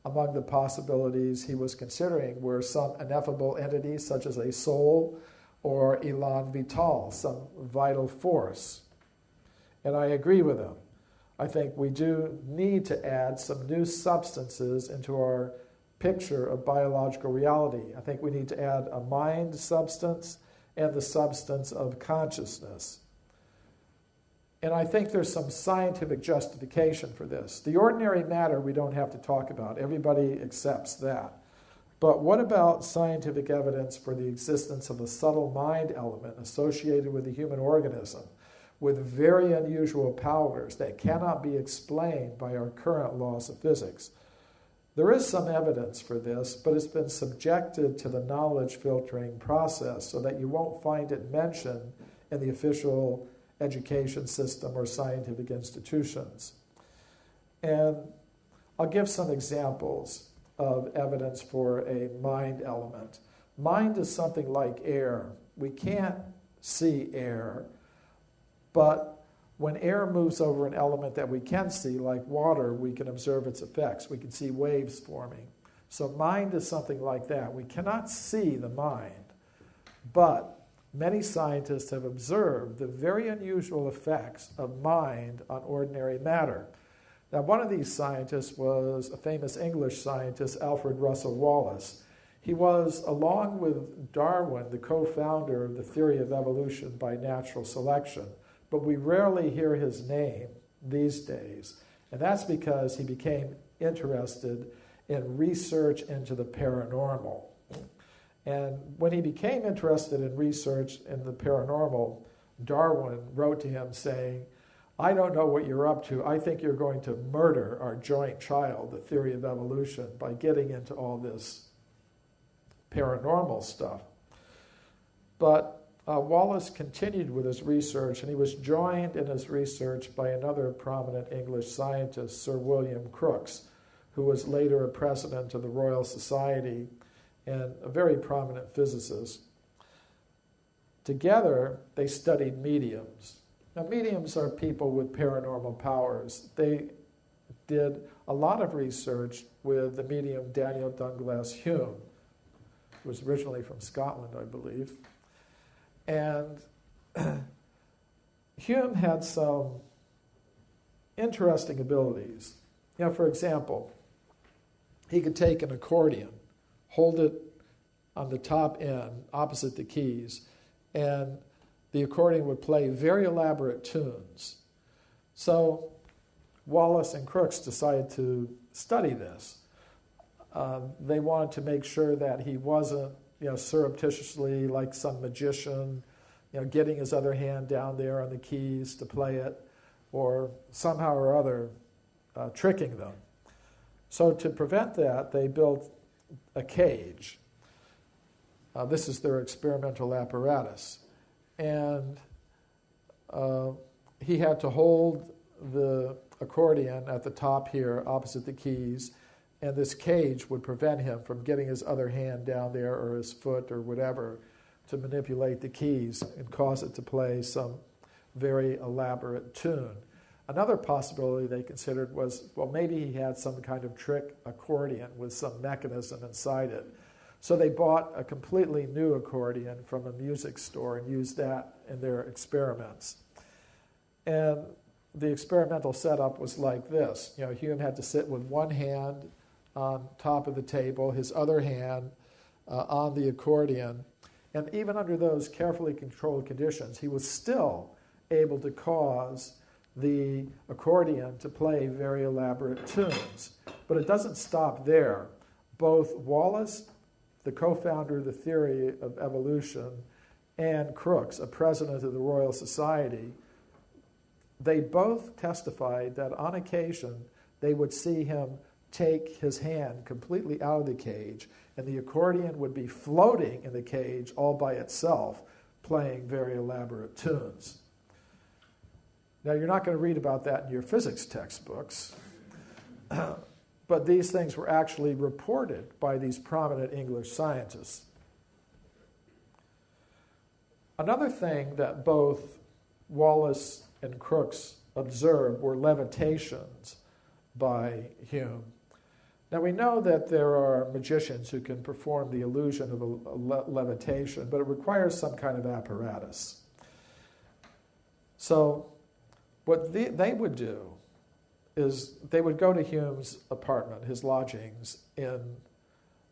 Among the possibilities he was considering were some ineffable entities such as a soul or elan vital, some vital force. And I agree with him. I think we do need to add some new substances into our picture of biological reality. I think we need to add a mind substance and the substance of consciousness. And I think there's some scientific justification for this. The ordinary matter we don't have to talk about. Everybody accepts that. But what about scientific evidence for the existence of a subtle mind element associated with the human organism with very unusual powers that cannot be explained by our current laws of physics? There is some evidence for this, but it's been subjected to the knowledge filtering process so that you won't find it mentioned in the official education system or scientific institutions. And I'll give some examples of evidence for a mind element. Mind is something like air. We can't see air, but when air moves over an element that we can see, like water, we can observe its effects. We can see waves forming. So mind is something like that. We cannot see the mind, but many scientists have observed the very unusual effects of mind on ordinary matter. Now, one of these scientists was a famous English scientist, Alfred Russel Wallace. He was, along with Darwin, the co-founder of the theory of evolution by natural selection, but we rarely hear his name these days. And that's because he became interested in research into the paranormal. And when he became interested in research in the paranormal, Darwin wrote to him saying, "I don't know what you're up to. I think you're going to murder our joint child, the theory of evolution, by getting into all this paranormal stuff." But Wallace continued with his research, and he was joined in his research by another prominent English scientist, Sir William Crookes, who was later a president of the Royal Society and a very prominent physicist. Together, they studied mediums. Now, mediums are people with paranormal powers. They did a lot of research with the medium Daniel Dunglas Hume, who was originally from Scotland, I believe. And Hume had some interesting abilities. You know, for example, he could take an accordion, hold it on the top end opposite the keys, and the accordion would play very elaborate tunes. So Wallace and Crookes decided to study this. They wanted to make sure that he wasn't, surreptitiously, like some magician, getting his other hand down there on the keys to play it, or somehow or other tricking them. So to prevent that, they built a cage. This is their experimental apparatus. And he had to hold the accordion at the top here, opposite the keys, and this cage would prevent him from getting his other hand down there or his foot or whatever to manipulate the keys and cause it to play some very elaborate tune. Another possibility they considered was, well, maybe he had some kind of trick accordion with some mechanism inside it. So they bought a completely new accordion from a music store and used that in their experiments. And the experimental setup was like this. Hume had to sit with one hand on top of the table, his other hand on the accordion. And even under those carefully controlled conditions, he was still able to cause the accordion to play very elaborate tunes. But it doesn't stop there. Both Wallace, the co-founder of the theory of evolution, and Crookes, a president of the Royal Society, they both testified that on occasion they would see him take his hand completely out of the cage, and the accordion would be floating in the cage all by itself, playing very elaborate tunes. Now, you're not going to read about that in your physics textbooks, but these things were actually reported by these prominent English scientists. Another thing that both Wallace and Crookes observed were levitations by Hume. Now, we know that there are magicians who can perform the illusion of a levitation, but it requires some kind of apparatus. So what they would do is they would go to Hume's apartment, his lodgings in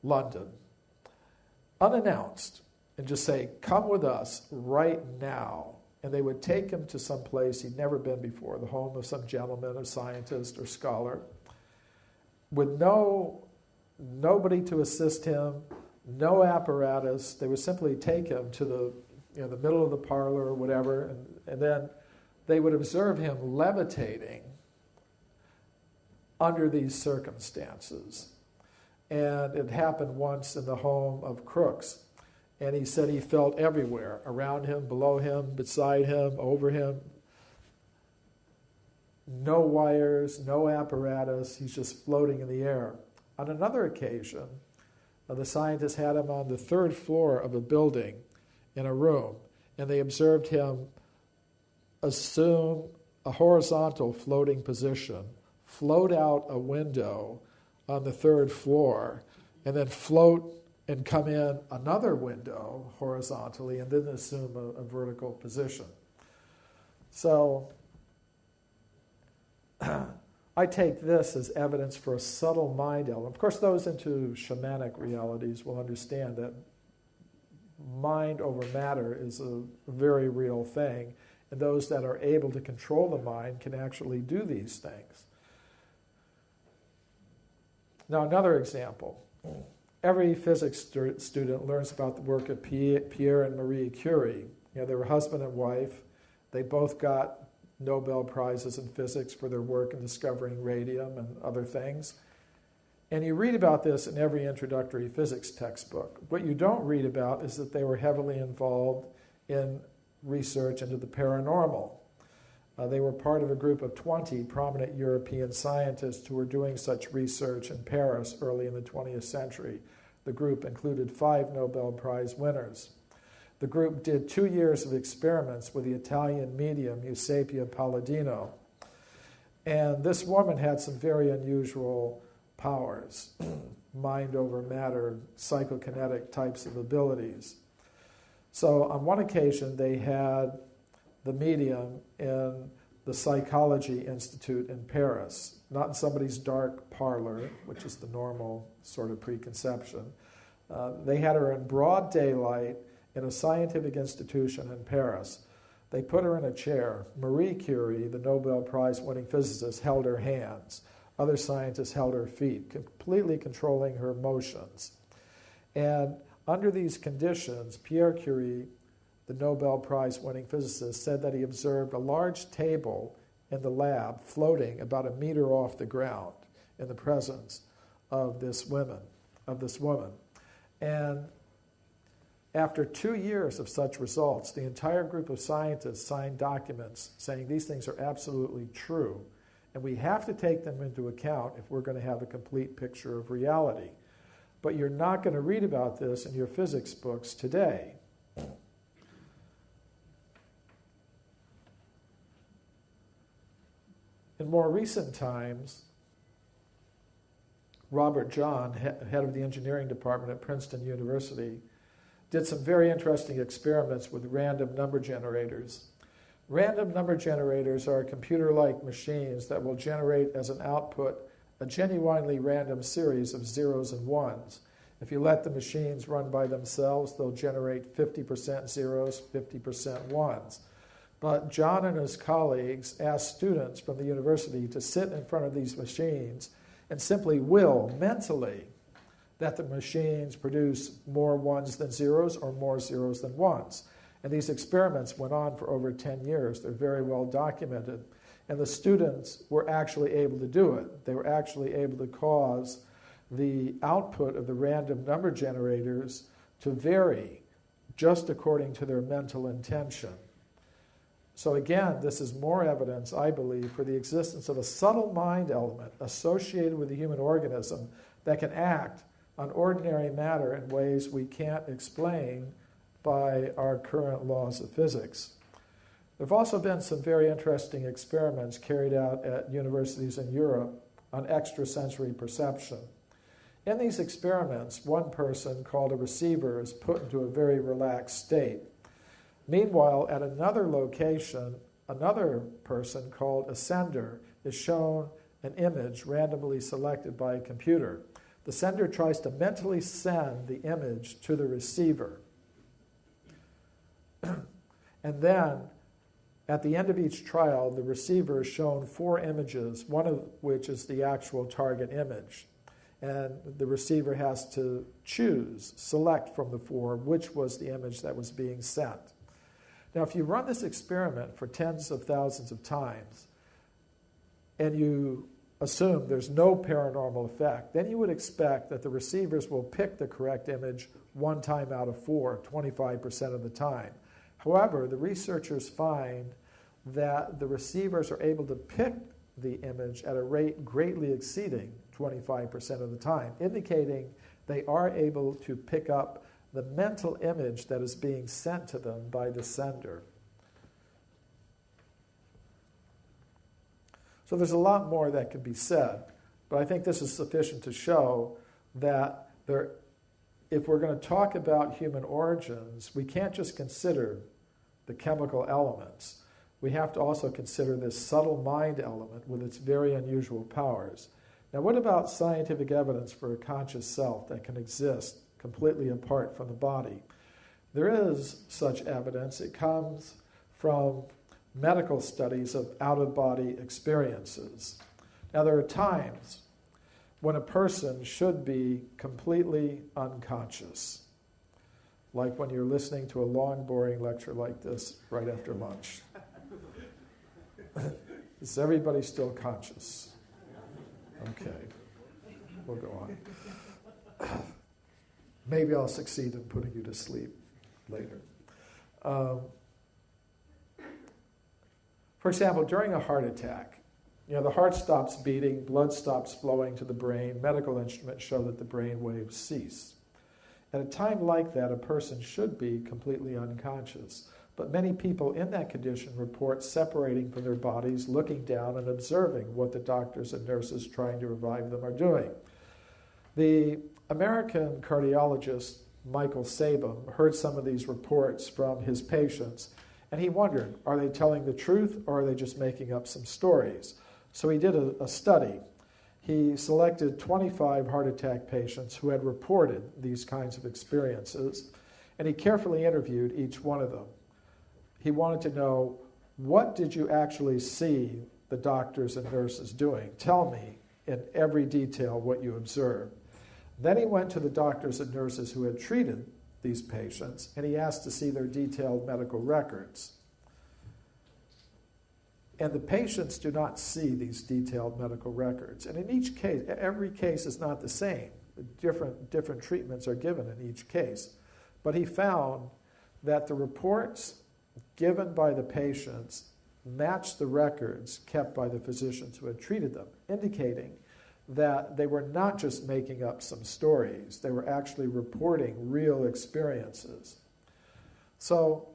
London, unannounced, and just say, "Come with us right now." And they would take him to some place he'd never been before, the home of some gentleman, a scientist or scholar, with no nobody to assist him, no apparatus. They would simply take him to the middle of the parlor or whatever, and then they would observe him levitating under these circumstances. And it happened once in the home of Crookes. And he said he felt everywhere, around him, below him, beside him, over him. No wires, no apparatus. He's just floating in the air. On another occasion, the scientists had him on the 3rd floor of a building in a room, and they observed him assume a horizontal floating position, float out a window on the 3rd floor, and then float and come in another window horizontally, and then assume a vertical position. So I take this as evidence for a subtle mind element. Of course, those into shamanic realities will understand that mind over matter is a very real thing, and those that are able to control the mind can actually do these things. Now, another example. Every physics student learns about the work of Pierre and Marie Curie. They were husband and wife. They both got Nobel Prizes in physics for their work in discovering radium and other things. And you read about this in every introductory physics textbook. What you don't read about is that they were heavily involved in research into the paranormal. They were part of a group of 20 prominent European scientists who were doing such research in Paris early in the 20th century. The group included 5 Nobel Prize winners. The group did 2 years of experiments with the Italian medium Eusapia Palladino. And this woman had some very unusual powers, mind over matter, psychokinetic types of abilities. So on one occasion, they had the medium in the Psychology Institute in Paris, not in somebody's dark parlor, which is the normal sort of preconception. They had her in broad daylight in a scientific institution in Paris. They put her in a chair. Marie Curie, the Nobel Prize-winning physicist, held her hands. Other scientists held her feet, completely controlling her motions. And under these conditions, Pierre Curie, the Nobel Prize-winning physicist, said that he observed a large table in the lab floating about 1 meter off the ground in the presence of this woman. And after 2 years of such results, the entire group of scientists signed documents saying these things are absolutely true, and we have to take them into account if we're going to have a complete picture of reality. But you're not going to read about this in your physics books today. In more recent times, Robert John, head of the engineering department at Princeton University, did some very interesting experiments with random number generators. Random number generators are computer-like machines that will generate as an output a genuinely random series of zeros and ones. If you let the machines run by themselves, they'll generate 50% zeros, 50% ones. But John and his colleagues asked students from the university to sit in front of these machines and simply will mentally that the machines produce more ones than zeros or more zeros than ones. And these experiments went on for over 10 years. They're very well documented. And the students were actually able to do it. They were actually able to cause the output of the random number generators to vary just according to their mental intention. So again, this is more evidence, I believe, for the existence of a subtle mind element associated with the human organism that can act on ordinary matter in ways we can't explain by our current laws of physics. There have also been some very interesting experiments carried out at universities in Europe on extrasensory perception. In these experiments, one person called a receiver is put into a very relaxed state. Meanwhile, at another location, another person called a sender is shown an image randomly selected by a computer. The sender tries to mentally send the image to the receiver. And then, at the end of each trial, the receiver is shown 4 images, one of which is the actual target image. and the receiver has to select from the four which was the image that was being sent. Now, if you run this experiment for tens of thousands of times, and you assume there's no paranormal effect, then you would expect that the receivers will pick the correct image one time out of four, 25% of the time. However, the researchers find that the receivers are able to pick the image at a rate greatly exceeding 25% of the time, indicating they are able to pick up the mental image that is being sent to them by the sender. So there's a lot more that can be said, but I think this is sufficient to show that if we're going to talk about human origins, we can't just consider the chemical elements. We have to also consider this subtle mind element with its very unusual powers. Now, what about scientific evidence for a conscious self that can exist completely apart from the body? There is such evidence. It comes from medical studies of out-of-body experiences. Now, there are times when a person should be completely unconscious, like when you're listening to a long, boring lecture like this right after lunch. Is everybody still conscious? Okay, we'll go on. Maybe I'll succeed in putting you to sleep later. For example, during a heart attack, the heart stops beating, blood stops flowing to the brain, medical instruments show that the brain waves cease. At a time like that, a person should be completely unconscious. But many people in that condition report separating from their bodies, looking down and observing what the doctors and nurses trying to revive them are doing. The American cardiologist Michael Sabin heard some of these reports from his patients, and he wondered, are they telling the truth or are they just making up some stories? So he did a study. He selected 25 heart attack patients who had reported these kinds of experiences, and he carefully interviewed each one of them. He wanted to know, what did you actually see the doctors and nurses doing? Tell me in every detail what you observed. Then he went to the doctors and nurses who had treated these patients, and he asked to see their detailed medical records. And the patients do not see these detailed medical records. And in each case, every case is not the same. Different treatments are given in each case. But he found that the reports given by the patients matched the records kept by the physicians who had treated them, indicating that they were not just making up some stories, they were actually reporting real experiences. So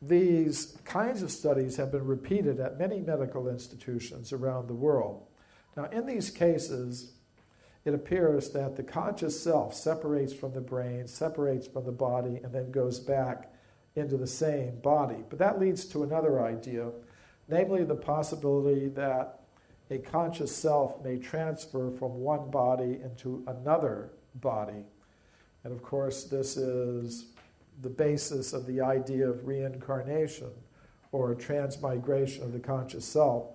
these kinds of studies have been repeated at many medical institutions around the world. Now, in these cases, it appears that the conscious self separates from the brain, separates from the body, and then goes back into the same body. But that leads to another idea, namely the possibility that a conscious self may transfer from one body into another body. And of course, this is the basis of the idea of reincarnation or transmigration of the conscious self.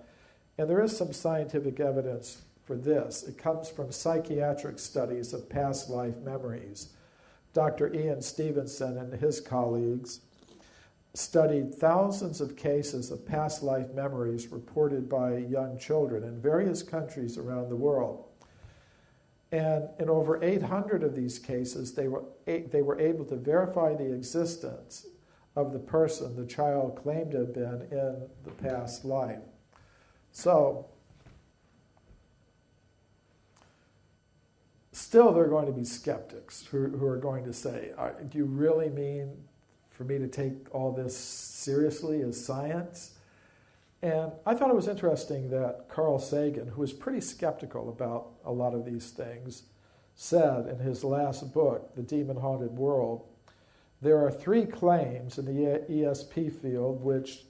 And there is some scientific evidence for this. It comes from psychiatric studies of past life memories. Dr. Ian Stevenson and his colleagues studied thousands of cases of past life memories reported by young children in various countries around the world. And in over 800 of these cases, they were able to verify the existence of the person the child claimed to have been in the past life. So, still there are going to be skeptics who are going to say, do you really mean for me to take all this seriously as science? And I thought it was interesting that Carl Sagan, who was pretty skeptical about a lot of these things, said in his last book, The Demon-Haunted World, there are 3 claims in the ESP field which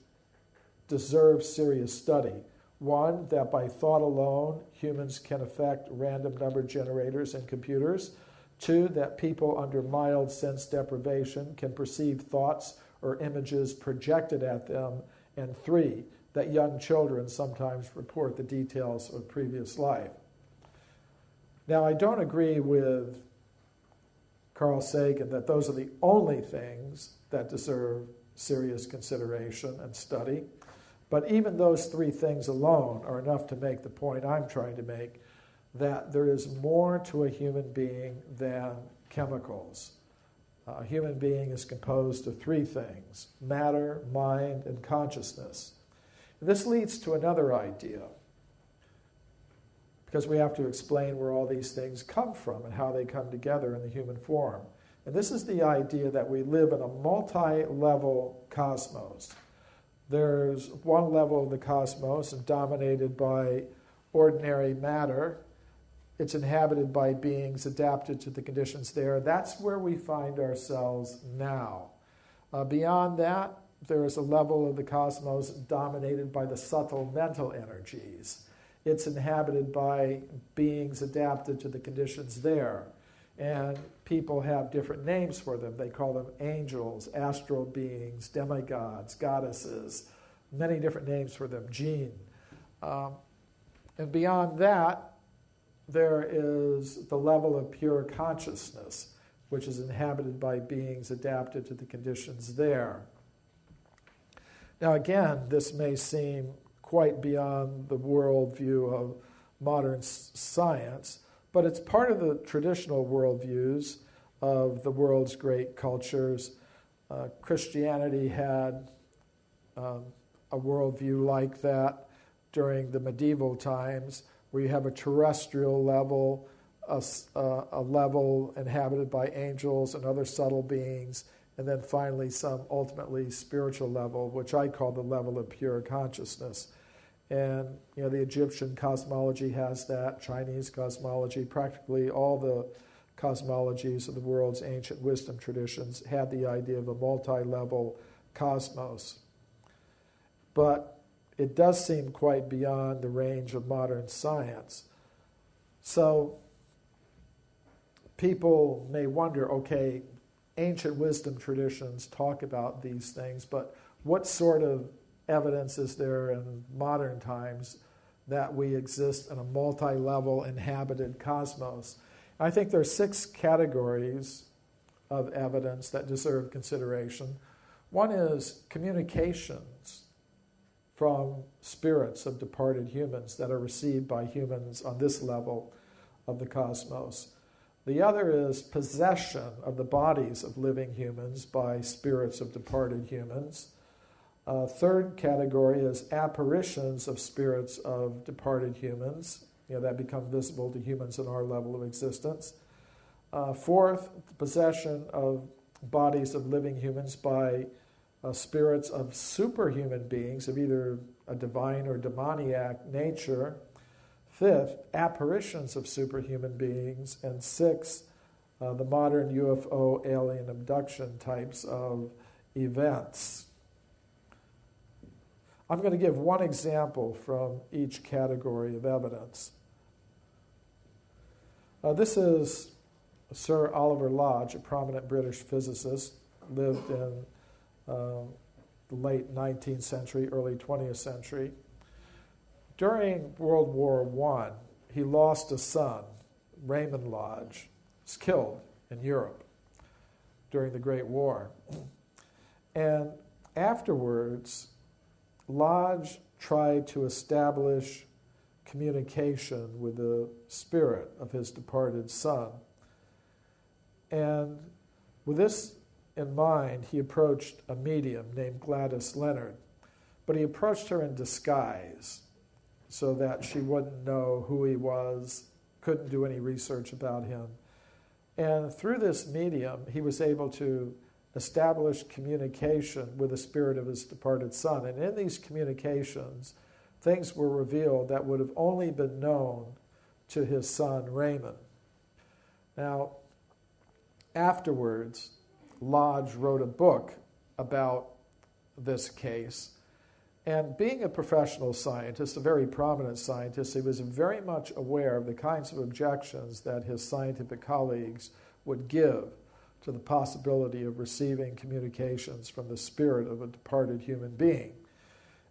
deserve serious study. 1, that by thought alone, humans can affect random number generators in computers. 2, that people under mild sense deprivation can perceive thoughts or images projected at them. And 3, that young children sometimes report the details of previous life. Now, I don't agree with Carl Sagan that those are the only things that deserve serious consideration and study. But even those three things alone are enough to make the point I'm trying to make, that there is more to a human being than chemicals. A human being is composed of three things: matter, mind, and consciousness. This leads to another idea, because we have to explain where all these things come from and how they come together in the human form. And this is the idea that we live in a multi-level cosmos. There's one level of the cosmos dominated by ordinary matter. It's inhabited by beings adapted to the conditions there. That's where we find ourselves now. Beyond that, there is a level of the cosmos dominated by the subtle mental energies. It's inhabited by beings adapted to the conditions there. And people have different names for them. They call them angels, astral beings, demigods, goddesses, many different names for them, jinn. And beyond that, there is the level of pure consciousness, which is inhabited by beings adapted to the conditions there. Now again, this may seem quite beyond the worldview of modern science, but it's part of the traditional worldviews of the world's great cultures. Christianity had a worldview like that during the medieval times, where you have a terrestrial level, a level inhabited by angels and other subtle beings, and then finally some ultimately spiritual level, which I call the level of pure consciousness. And the Egyptian cosmology has that, Chinese cosmology, practically all the cosmologies of the world's ancient wisdom traditions had the idea of a multi-level cosmos. But it does seem quite beyond the range of modern science. So people may wonder, okay, ancient wisdom traditions talk about these things, but what sort of evidence is there in modern times that we exist in a multi-level inhabited cosmos? I think there are 6 categories of evidence that deserve consideration. One is communications from spirits of departed humans that are received by humans on this level of the cosmos. The other is possession of the bodies of living humans by spirits of departed humans. Third category is apparitions of spirits of departed humans, that become visible to humans in our level of existence. Fourth, possession of bodies of living humans by spirits of superhuman beings of either a divine or demoniac nature. Fifth, apparitions of superhuman beings. And sixth, the modern UFO alien abduction types of events. I'm going to give one example from each category of evidence. This is Sir Oliver Lodge, a prominent British physicist, lived in the late 19th century, early 20th century. During World War I, he lost a son, Raymond Lodge, was killed in Europe during the Great War. And afterwards, Lodge tried to establish communication with the spirit of his departed son. And with this in mind, he approached a medium named Gladys Leonard. But he approached her in disguise so that she wouldn't know who he was, couldn't do any research about him. And through this medium, he was able to establish communication with the spirit of his departed son. And in these communications, things were revealed that would have only been known to his son Raymond. Now, afterwards, Lodge wrote a book about this case. And being a professional scientist, a very prominent scientist, he was very much aware of the kinds of objections that his scientific colleagues would give to the possibility of receiving communications from the spirit of a departed human being.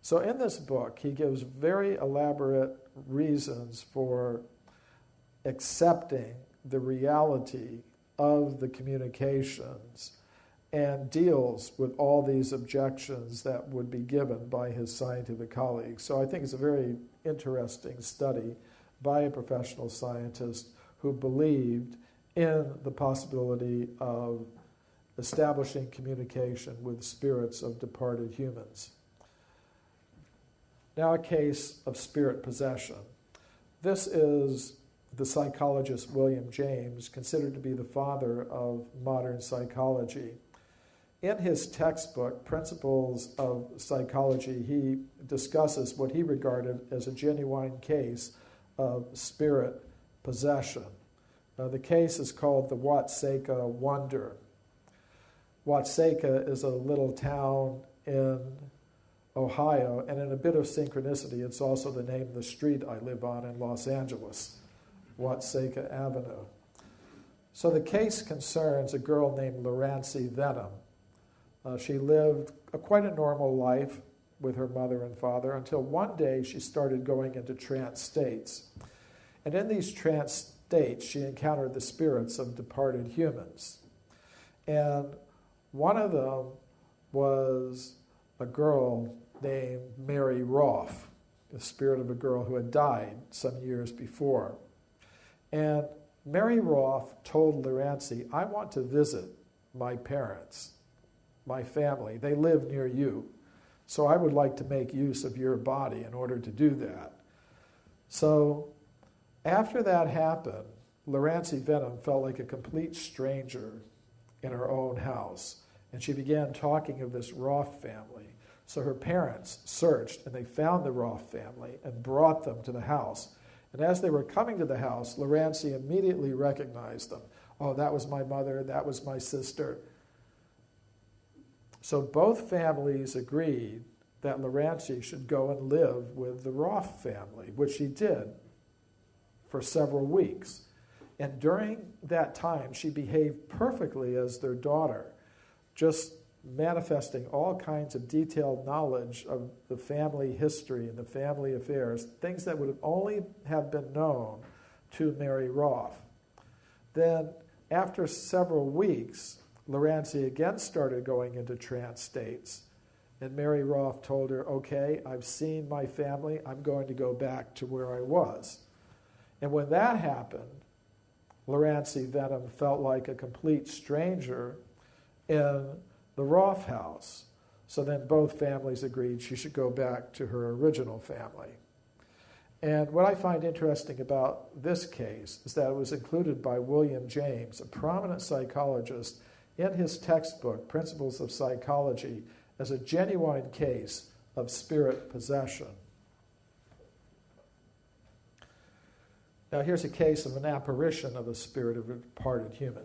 So in this book, he gives very elaborate reasons for accepting the reality of the communications and deals with all these objections that would be given by his scientific colleagues. So I think it's a very interesting study by a professional scientist who believed in the possibility of establishing communication with spirits of departed humans. Now a case of spirit possession. This is the psychologist William James, considered to be the father of modern psychology. In his textbook, Principles of Psychology, he discusses what he regarded as a genuine case of spirit possession. The case is called the Watseka Wonder. Watseka is a little town in Ohio, and in a bit of synchronicity, it's also the name of the street I live on in Los Angeles, Watseka Avenue. So the case concerns a girl named Lorancy Venom. She lived quite a normal life with her mother and father until one day she started going into trance states. And in these trance states, she encountered the spirits of departed humans. And one of them was a girl named Mary Roth, the spirit of a girl who had died some years before. And Mary Roth told Lorancy, I want to visit my parents, my family. They live near you. So I would like to make use of your body in order to do that. So after that happened, Lorancy Venom felt like a complete stranger in her own house. And she began talking of this Roth family. So her parents searched and they found the Roth family and brought them to the house. And as they were coming to the house, Lorancy immediately recognized them. Oh, that was my mother, that was my sister. So both families agreed that Lorancy should go and live with the Roth family, which she did for several weeks. And during that time, she behaved perfectly as their daughter, just manifesting all kinds of detailed knowledge of the family history and the family affairs, things that would only have been known to Mary Roth. Then, after several weeks, Lorancy again started going into trance states. And Mary Roth told her, okay, I've seen my family, I'm going to go back to where I was. And when that happened, Lorancy Venom felt like a complete stranger in the Roth house. So then both families agreed she should go back to her original family. And what I find interesting about this case is that it was included by William James, a prominent psychologist, in his textbook, Principles of Psychology, as a genuine case of spirit possession. Now here's a case of an apparition of a spirit of a departed human.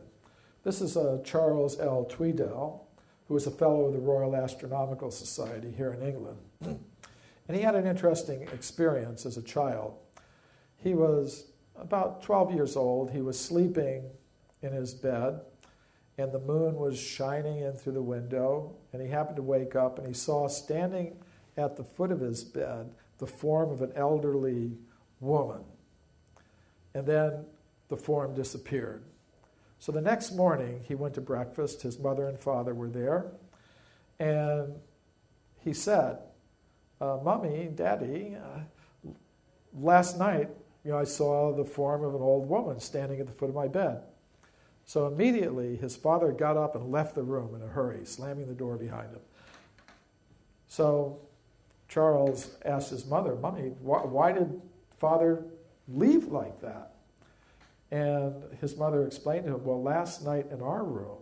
This is Charles L. Tweedale, who was a fellow of the Royal Astronomical Society here in England. And he had an interesting experience as a child. He was about 12 years old. He was sleeping in his bed, and the moon was shining in through the window, and he happened to wake up, and he saw standing at the foot of his bed the form of an elderly woman. And then the form disappeared. So the next morning, he went to breakfast. His mother and father were there, and he said, Mommy, Daddy, last night, I saw the form of an old woman standing at the foot of my bed. So immediately, his father got up and left the room in a hurry, slamming the door behind him. So Charles asked his mother, Mommy, why did Father leave like that? And his mother explained to him, well, last night in our room,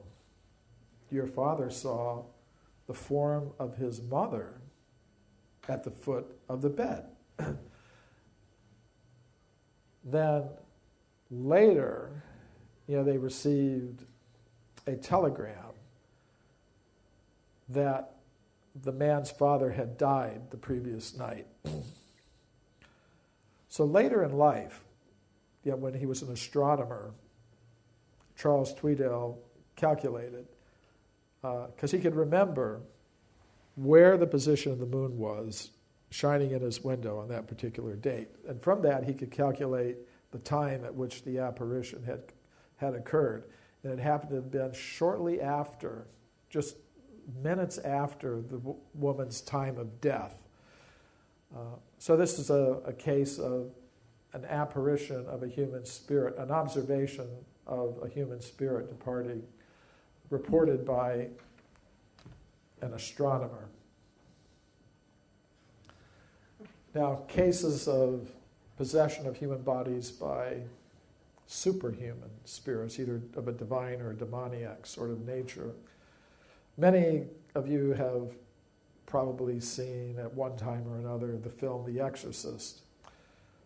your father saw the form of his mother at the foot of the bed. Then later, they received a telegram that the man's father had died the previous night. So later in life, when he was an astronomer, Charles Tweedale calculated, because he could remember where the position of the moon was shining in his window on that particular date. And from that, he could calculate the time at which the apparition had occurred. And it happened to have been shortly after, just minutes after the woman's time of death. So this is a case of an apparition of a human spirit, an observation of a human spirit departing, reported by an astronomer. Now, cases of possession of human bodies by superhuman spirits, either of a divine or a demoniac sort of nature. Many of you have probably seen at one time or another the film The Exorcist.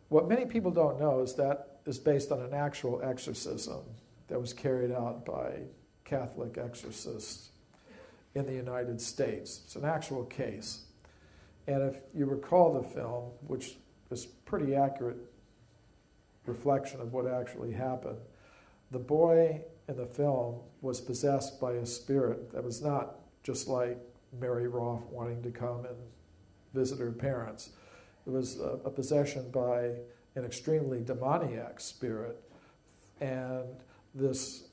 What many people don't know is that is based on an actual exorcism that was carried out by Catholic exorcists in the United States. It's an actual case. And if you recall the film, which is pretty accurate reflection of what actually happened, the boy in the film was possessed by a spirit that was not just like Mary Roth wanting to come and visit her parents. It was a possession by an extremely demoniac spirit, and this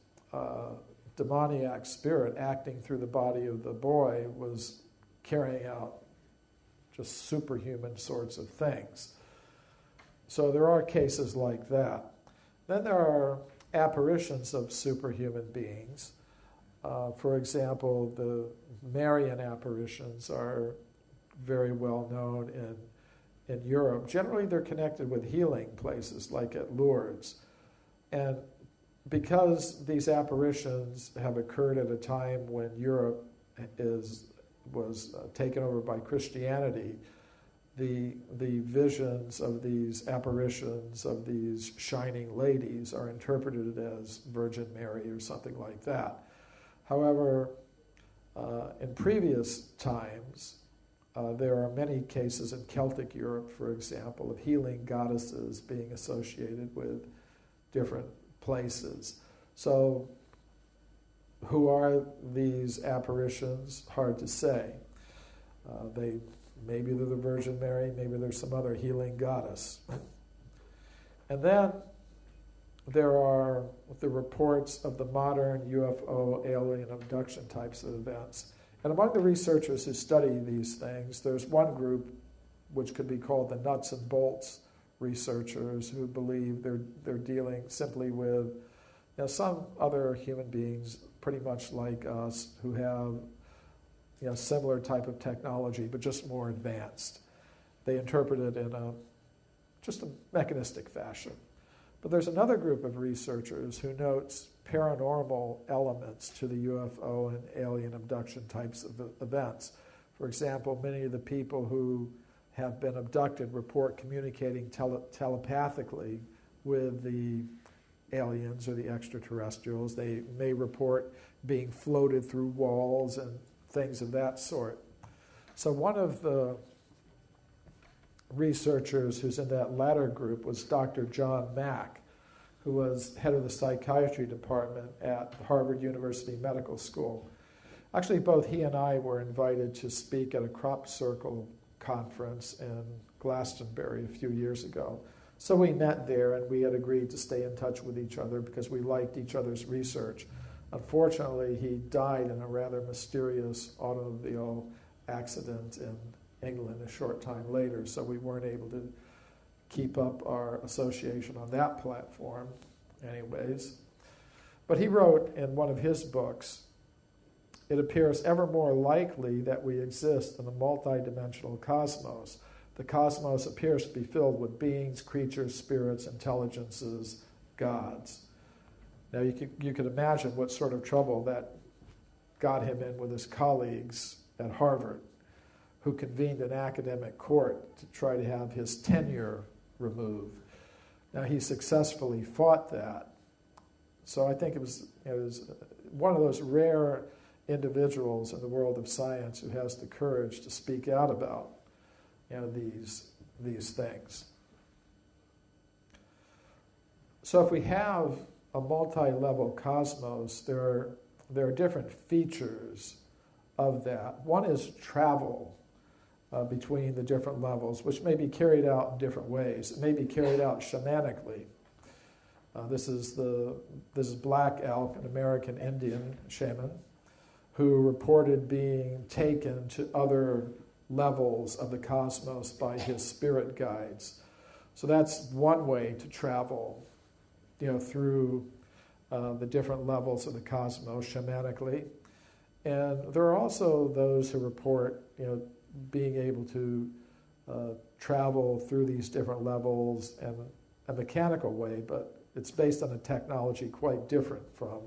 demoniac spirit acting through the body of the boy was carrying out just superhuman sorts of things. So there are cases like that. Then there are apparitions of superhuman beings. For example, the Marian apparitions are very well known in Europe. Generally, they're connected with healing places, like at Lourdes. And because these apparitions have occurred at a time when Europe was taken over by Christianity, the visions of these apparitions of these shining ladies are interpreted as Virgin Mary or something like that. However, in previous times, there are many cases in Celtic Europe, for example, of healing goddesses being associated with different places. So, who are these apparitions? Hard to say. Maybe they're the Virgin Mary, maybe there's some other healing goddess. And then there are the reports of the modern UFO alien abduction types of events. And among the researchers who study these things, there's one group which could be called the nuts and bolts researchers, who believe they're dealing simply with some other human beings pretty much like us who have similar type of technology, but just more advanced. They interpret it in just a mechanistic fashion. But there's another group of researchers who notes paranormal elements to the UFO and alien abduction types of events. For example, many of the people who have been abducted report communicating telepathically with the aliens or the extraterrestrials. They may report being floated through walls and things of that sort. So one of the researchers who's in that latter group was Dr. John Mack, who was head of the psychiatry department at Harvard University Medical School. Actually, both he and I were invited to speak at a crop circle conference in Glastonbury a few years ago. So we met there, and we had agreed to stay in touch with each other because we liked each other's research. Unfortunately, he died in a rather mysterious automobile accident in England a short time later, so we weren't able to keep up our association on that platform anyways. But he wrote in one of his books, "It appears ever more likely that we exist in a multidimensional cosmos. The cosmos appears to be filled with beings, creatures, spirits, intelligences, gods." Now you could imagine what sort of trouble that got him in with his colleagues at Harvard, who convened an academic court to try to have his tenure removed. Now he successfully fought that. So I think it was one of those rare individuals in the world of science who has the courage to speak out about these things. So if we have a multi-level cosmos, there are different features of that. One is travel between the different levels, which may be carried out in different ways. It may be carried out shamanically. This is Black Elk, an American Indian shaman, who reported being taken to other levels of the cosmos by his spirit guides. So that's one way to travel, through the different levels of the cosmos shamanically. And there are also those who report, being able to travel through these different levels in a mechanical way, but it's based on a technology quite different from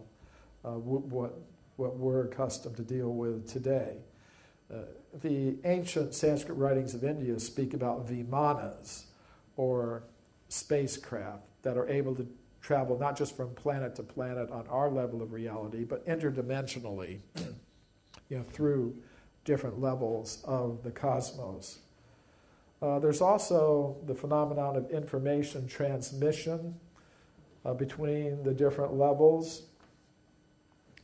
what we're accustomed to deal with today. The ancient Sanskrit writings of India speak about vimanas, or spacecraft, that are able to travel not just from planet to planet on our level of reality, but interdimensionally, through different levels of the cosmos. There's also the phenomenon of information transmission between the different levels.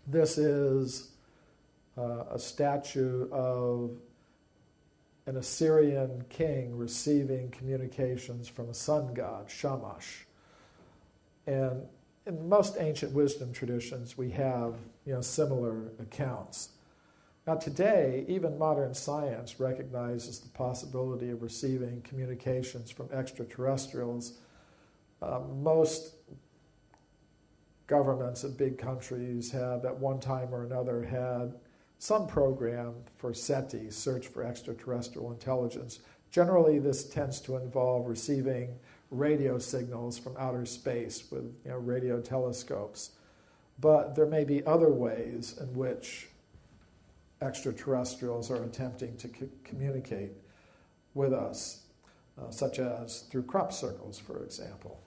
This is a statue of an Assyrian king receiving communications from a sun god, Shamash. And in most ancient wisdom traditions, we have similar accounts. Now today, even modern science recognizes the possibility of receiving communications from extraterrestrials. Most governments of big countries have, at one time or another, had some program for SETI, Search for Extraterrestrial Intelligence. Generally, this tends to involve receiving radio signals from outer space with radio telescopes. But there may be other ways in which extraterrestrials are attempting to communicate with us, such as through crop circles, for example.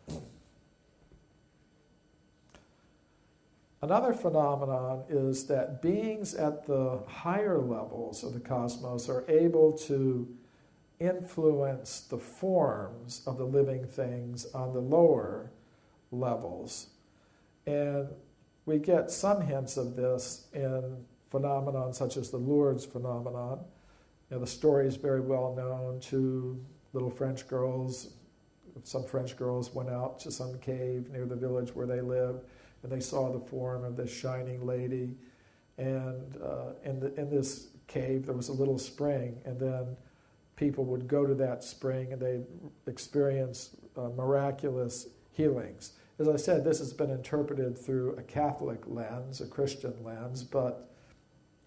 Another phenomenon is that beings at the higher levels of the cosmos are able to influence the forms of the living things on the lower levels. And we get some hints of this in phenomenon such as the Lourdes phenomenon. The story is very well known. Two little French girls, some French girls went out to some cave near the village where they lived, and they saw the form of this shining lady. And in this cave, there was a little spring, and then people would go to that spring and they'd experience miraculous healings. As I said, this has been interpreted through a Catholic lens, a Christian lens, but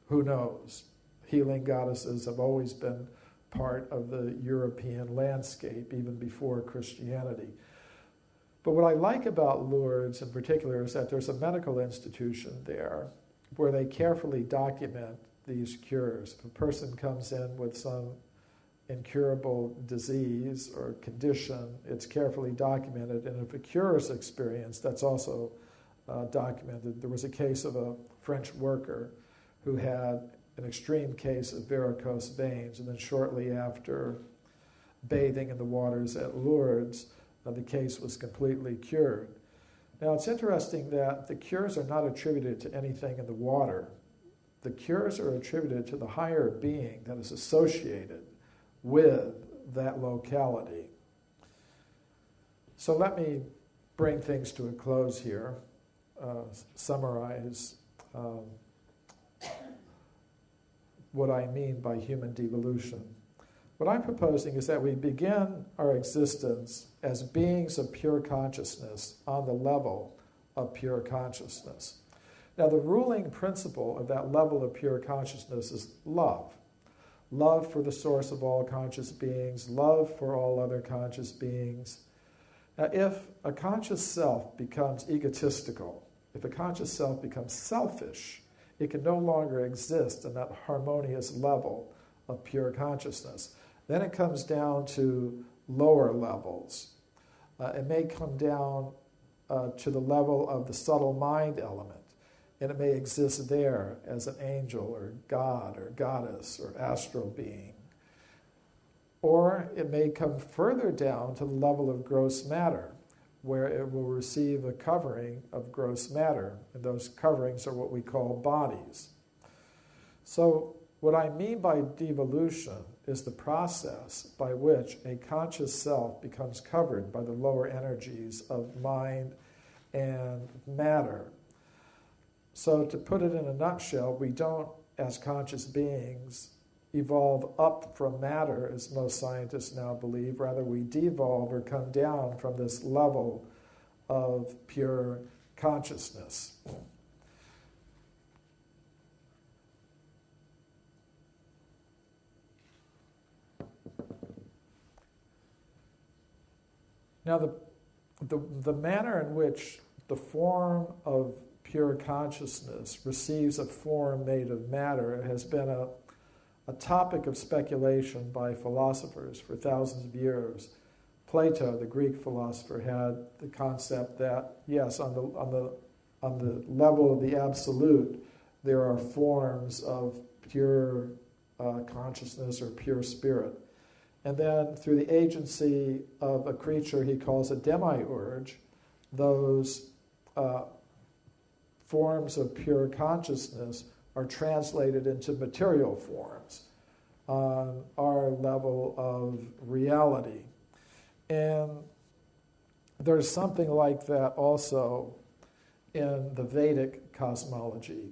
who knows? Healing goddesses have always been part of the European landscape, even before Christianity. But what I like about Lourdes in particular is that there's a medical institution there where they carefully document these cures. If a person comes in with some incurable disease or condition, it's carefully documented, and if a cure is experienced, that's also documented. There was a case of a French worker who had an extreme case of varicose veins, and then shortly after bathing in the waters at Lourdes, the case was completely cured. Now it's interesting that the cures are not attributed to anything in the water. The cures are attributed to the higher being that is associated with that locality. So let me bring things to a close here, summarize what I mean by human devolution. What I'm proposing is that we begin our existence as beings of pure consciousness on the level of pure consciousness. Now, the ruling principle of that level of pure consciousness is love. Love for the source of all conscious beings, love for all other conscious beings. Now, if a conscious self becomes egotistical, if a conscious self becomes selfish, it can no longer exist in that harmonious level of pure consciousness. Then it comes down to lower levels. It may come down to the level of the subtle mind element, and it may exist there as an angel or god or goddess or astral being. Or it may come further down to the level of gross matter, where it will receive a covering of gross matter, and those coverings are what we call bodies. So what I mean by devolution is the process by which a conscious self becomes covered by the lower energies of mind and matter. So to put it in a nutshell, we don't, as conscious beings, evolve up from matter, as most scientists now believe. Rather, we devolve or come down from this level of pure consciousness. Now, the manner in which the form of pure consciousness receives a form made of matter has been a topic of speculation by philosophers for thousands of years. Plato, the Greek philosopher, had the concept that, yes, on the level of the absolute, there are forms of pure consciousness or pure spirit. And then through the agency of a creature he calls a demiurge, those forms of pure consciousness are translated into material forms on our level of reality. And there's something like that also in the Vedic cosmology.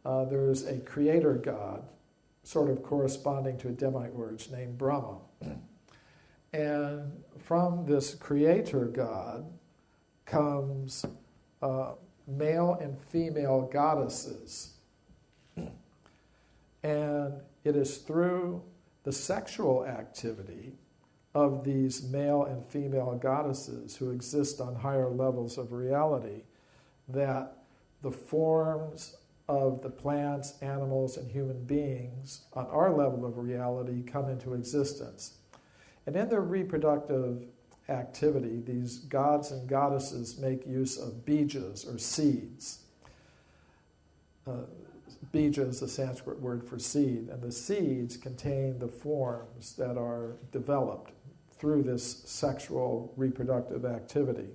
There's a creator god, sort of corresponding to a demiurge named Brahma. And from this creator god comes male and female goddesses. And it is through the sexual activity of these male and female goddesses who exist on higher levels of reality that the forms of the plants, animals, and human beings on our level of reality come into existence. And in their reproductive activity, these gods and goddesses make use of bijas, or seeds. Bija is the Sanskrit word for seed, and the seeds contain the forms that are developed through this sexual reproductive activity.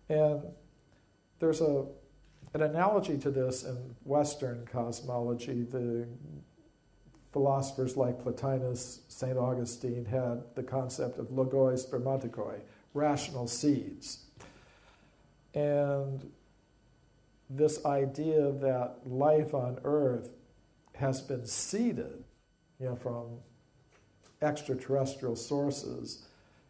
And there's an analogy to this in Western cosmology. The philosophers like Plotinus, St. Augustine had the concept of logoi spermatikoi, rational seeds. And this idea that life on Earth has been seeded, from extraterrestrial sources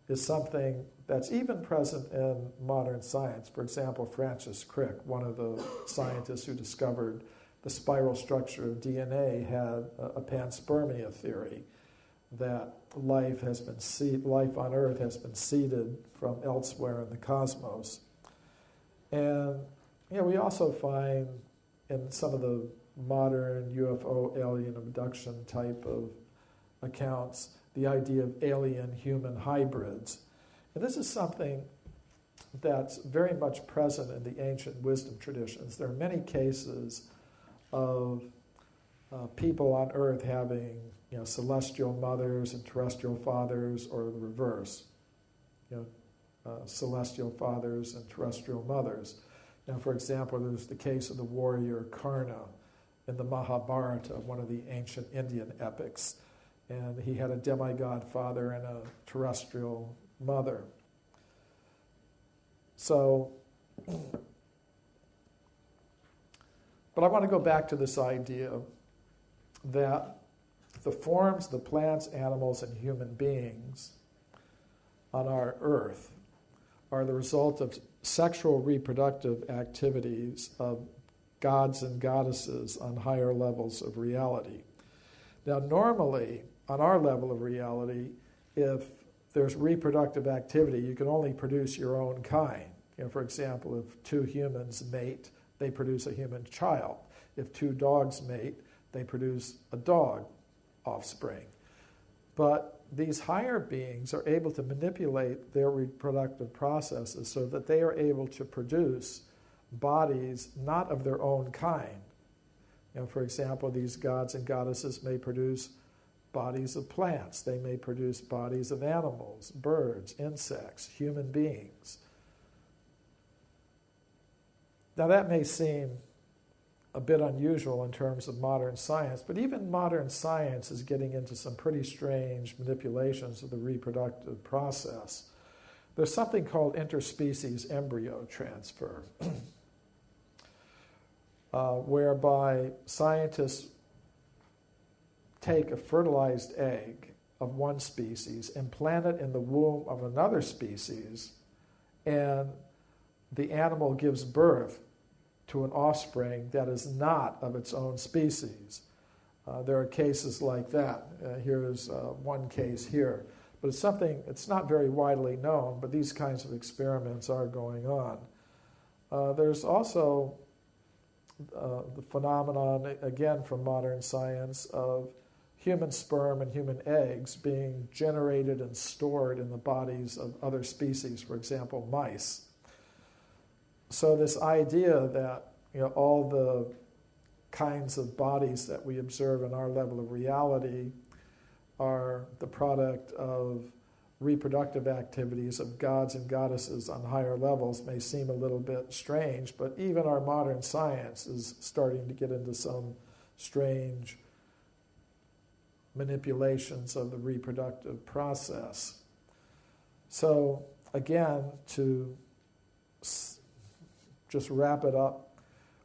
is something that's even present in modern science. For example, Francis Crick, one of the scientists who discovered the spiral structure of DNA, had a panspermia theory that life on Earth has been seeded from elsewhere in the cosmos. And we also find in some of the modern UFO alien abduction type of accounts the idea of alien-human hybrids. And this is something that's very much present in the ancient wisdom traditions. There are many cases of people on Earth having celestial mothers and terrestrial fathers, or the reverse, celestial fathers and terrestrial mothers. Now, for example, there's the case of the warrior Karna in the Mahabharata, one of the ancient Indian epics. And he had a demigod father and a terrestrial mother. So, but I want to go back to this idea that the forms, the plants, animals, and human beings on our Earth are the result of sexual reproductive activities of gods and goddesses on higher levels of reality. Now, normally, on our level of reality, if there's reproductive activity, you can only produce your own kind. For example, if two humans mate, they produce a human child. If two dogs mate, they produce a dog offspring. But these higher beings are able to manipulate their reproductive processes so that they are able to produce bodies not of their own kind. For example, these gods and goddesses may produce bodies of plants. They may produce bodies of animals, birds, insects, human beings. Now that may seem a bit unusual in terms of modern science, but even modern science is getting into some pretty strange manipulations of the reproductive process. There's something called interspecies embryo transfer, whereby scientists take a fertilized egg of one species, implant it in the womb of another species, and the animal gives birth to an offspring that is not of its own species. There are cases like that. Here's one case here. But it's something, it's not very widely known, but these kinds of experiments are going on. There's also the phenomenon, again from modern science, of human sperm and human eggs being generated and stored in the bodies of other species, for example, mice. So this idea that all the kinds of bodies that we observe in our level of reality are the product of reproductive activities of gods and goddesses on higher levels may seem a little bit strange, but even our modern science is starting to get into some strange manipulations of the reproductive process. So again, to just wrap it up,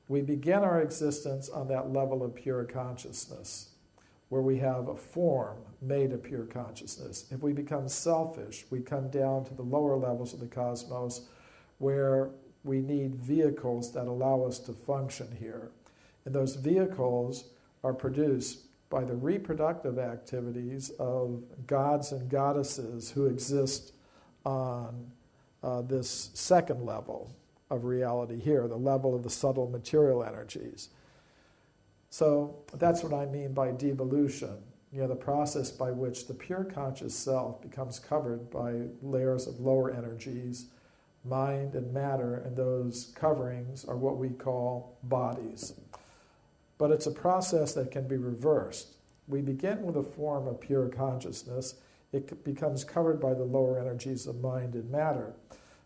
we begin our existence on that level of pure consciousness, where we have a form made of pure consciousness. If we become selfish, we come down to the lower levels of the cosmos, where we need vehicles that allow us to function here. And those vehicles are produced by the reproductive activities of gods and goddesses who exist on this second level of reality here, the level of the subtle material energies. So that's what I mean by devolution, the process by which the pure conscious self becomes covered by layers of lower energies, mind and matter, and those coverings are what we call bodies. But it's a process that can be reversed. We begin with a form of pure consciousness. It becomes covered by the lower energies of mind and matter.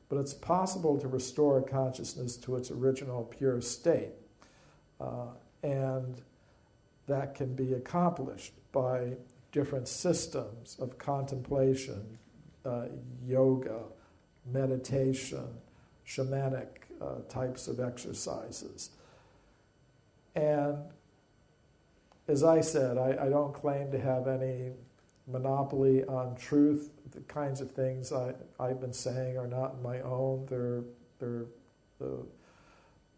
But it's possible to restore consciousness to its original pure state. And that can be accomplished by different systems of contemplation, yoga, meditation, shamanic types of exercises. And as I said, I don't claim to have any monopoly on truth. The kinds of things I've been saying are not my own. They're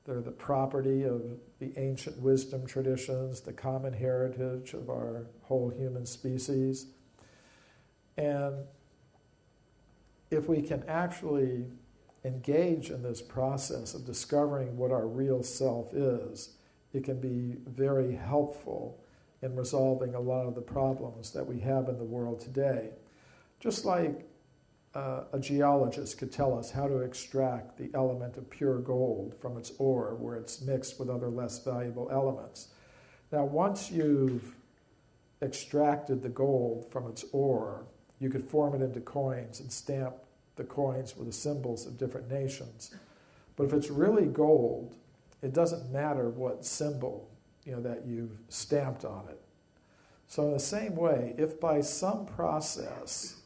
the property of the ancient wisdom traditions, the common heritage of our whole human species. And if we can actually engage in this process of discovering what our real self is, it can be very helpful in resolving a lot of the problems that we have in the world today. Just like a geologist could tell us how to extract the element of pure gold from its ore where it's mixed with other less valuable elements. Now, once you've extracted the gold from its ore, you could form it into coins and stamp the coins with the symbols of different nations. But if it's really gold, it doesn't matter what symbol that you've stamped on it. So in the same way, if by some process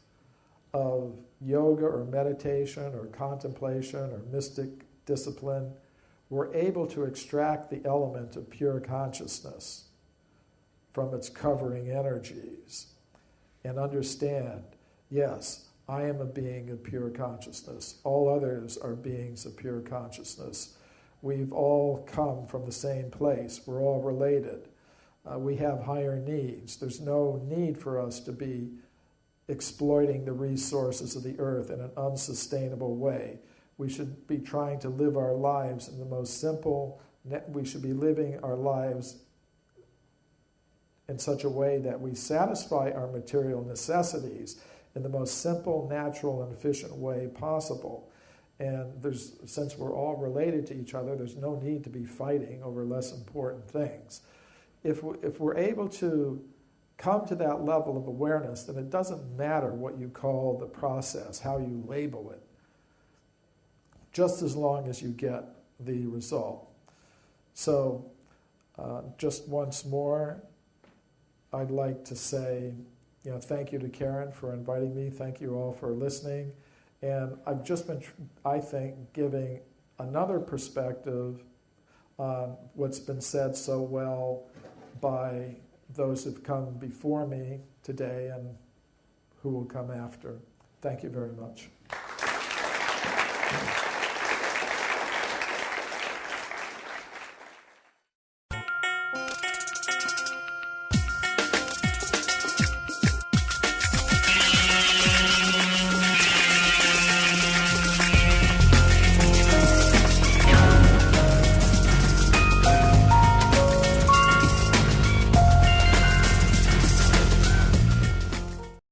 of yoga or meditation or contemplation or mystic discipline, we're able to extract the element of pure consciousness from its covering energies and understand, yes, I am a being of pure consciousness. All others are beings of pure consciousness. We've all come from the same place. We're all related. We have higher needs. There's no need for us to be exploiting the resources of the earth in an unsustainable way. We should be trying to live our lives in the most simple, we should be living our lives in such a way that we satisfy our material necessities in the most simple, natural, and efficient way possible. And since we're all related to each other, there's no need to be fighting over less important things. If we're able to come to that level of awareness, then it doesn't matter what you call the process, how you label it, just as long as you get the result. So just once more, I'd like to say, thank you to Karen for inviting me. Thank you all for listening. And I've just been, I think, giving another perspective on what's been said so well by those who've come before me today and who will come after. Thank you very much.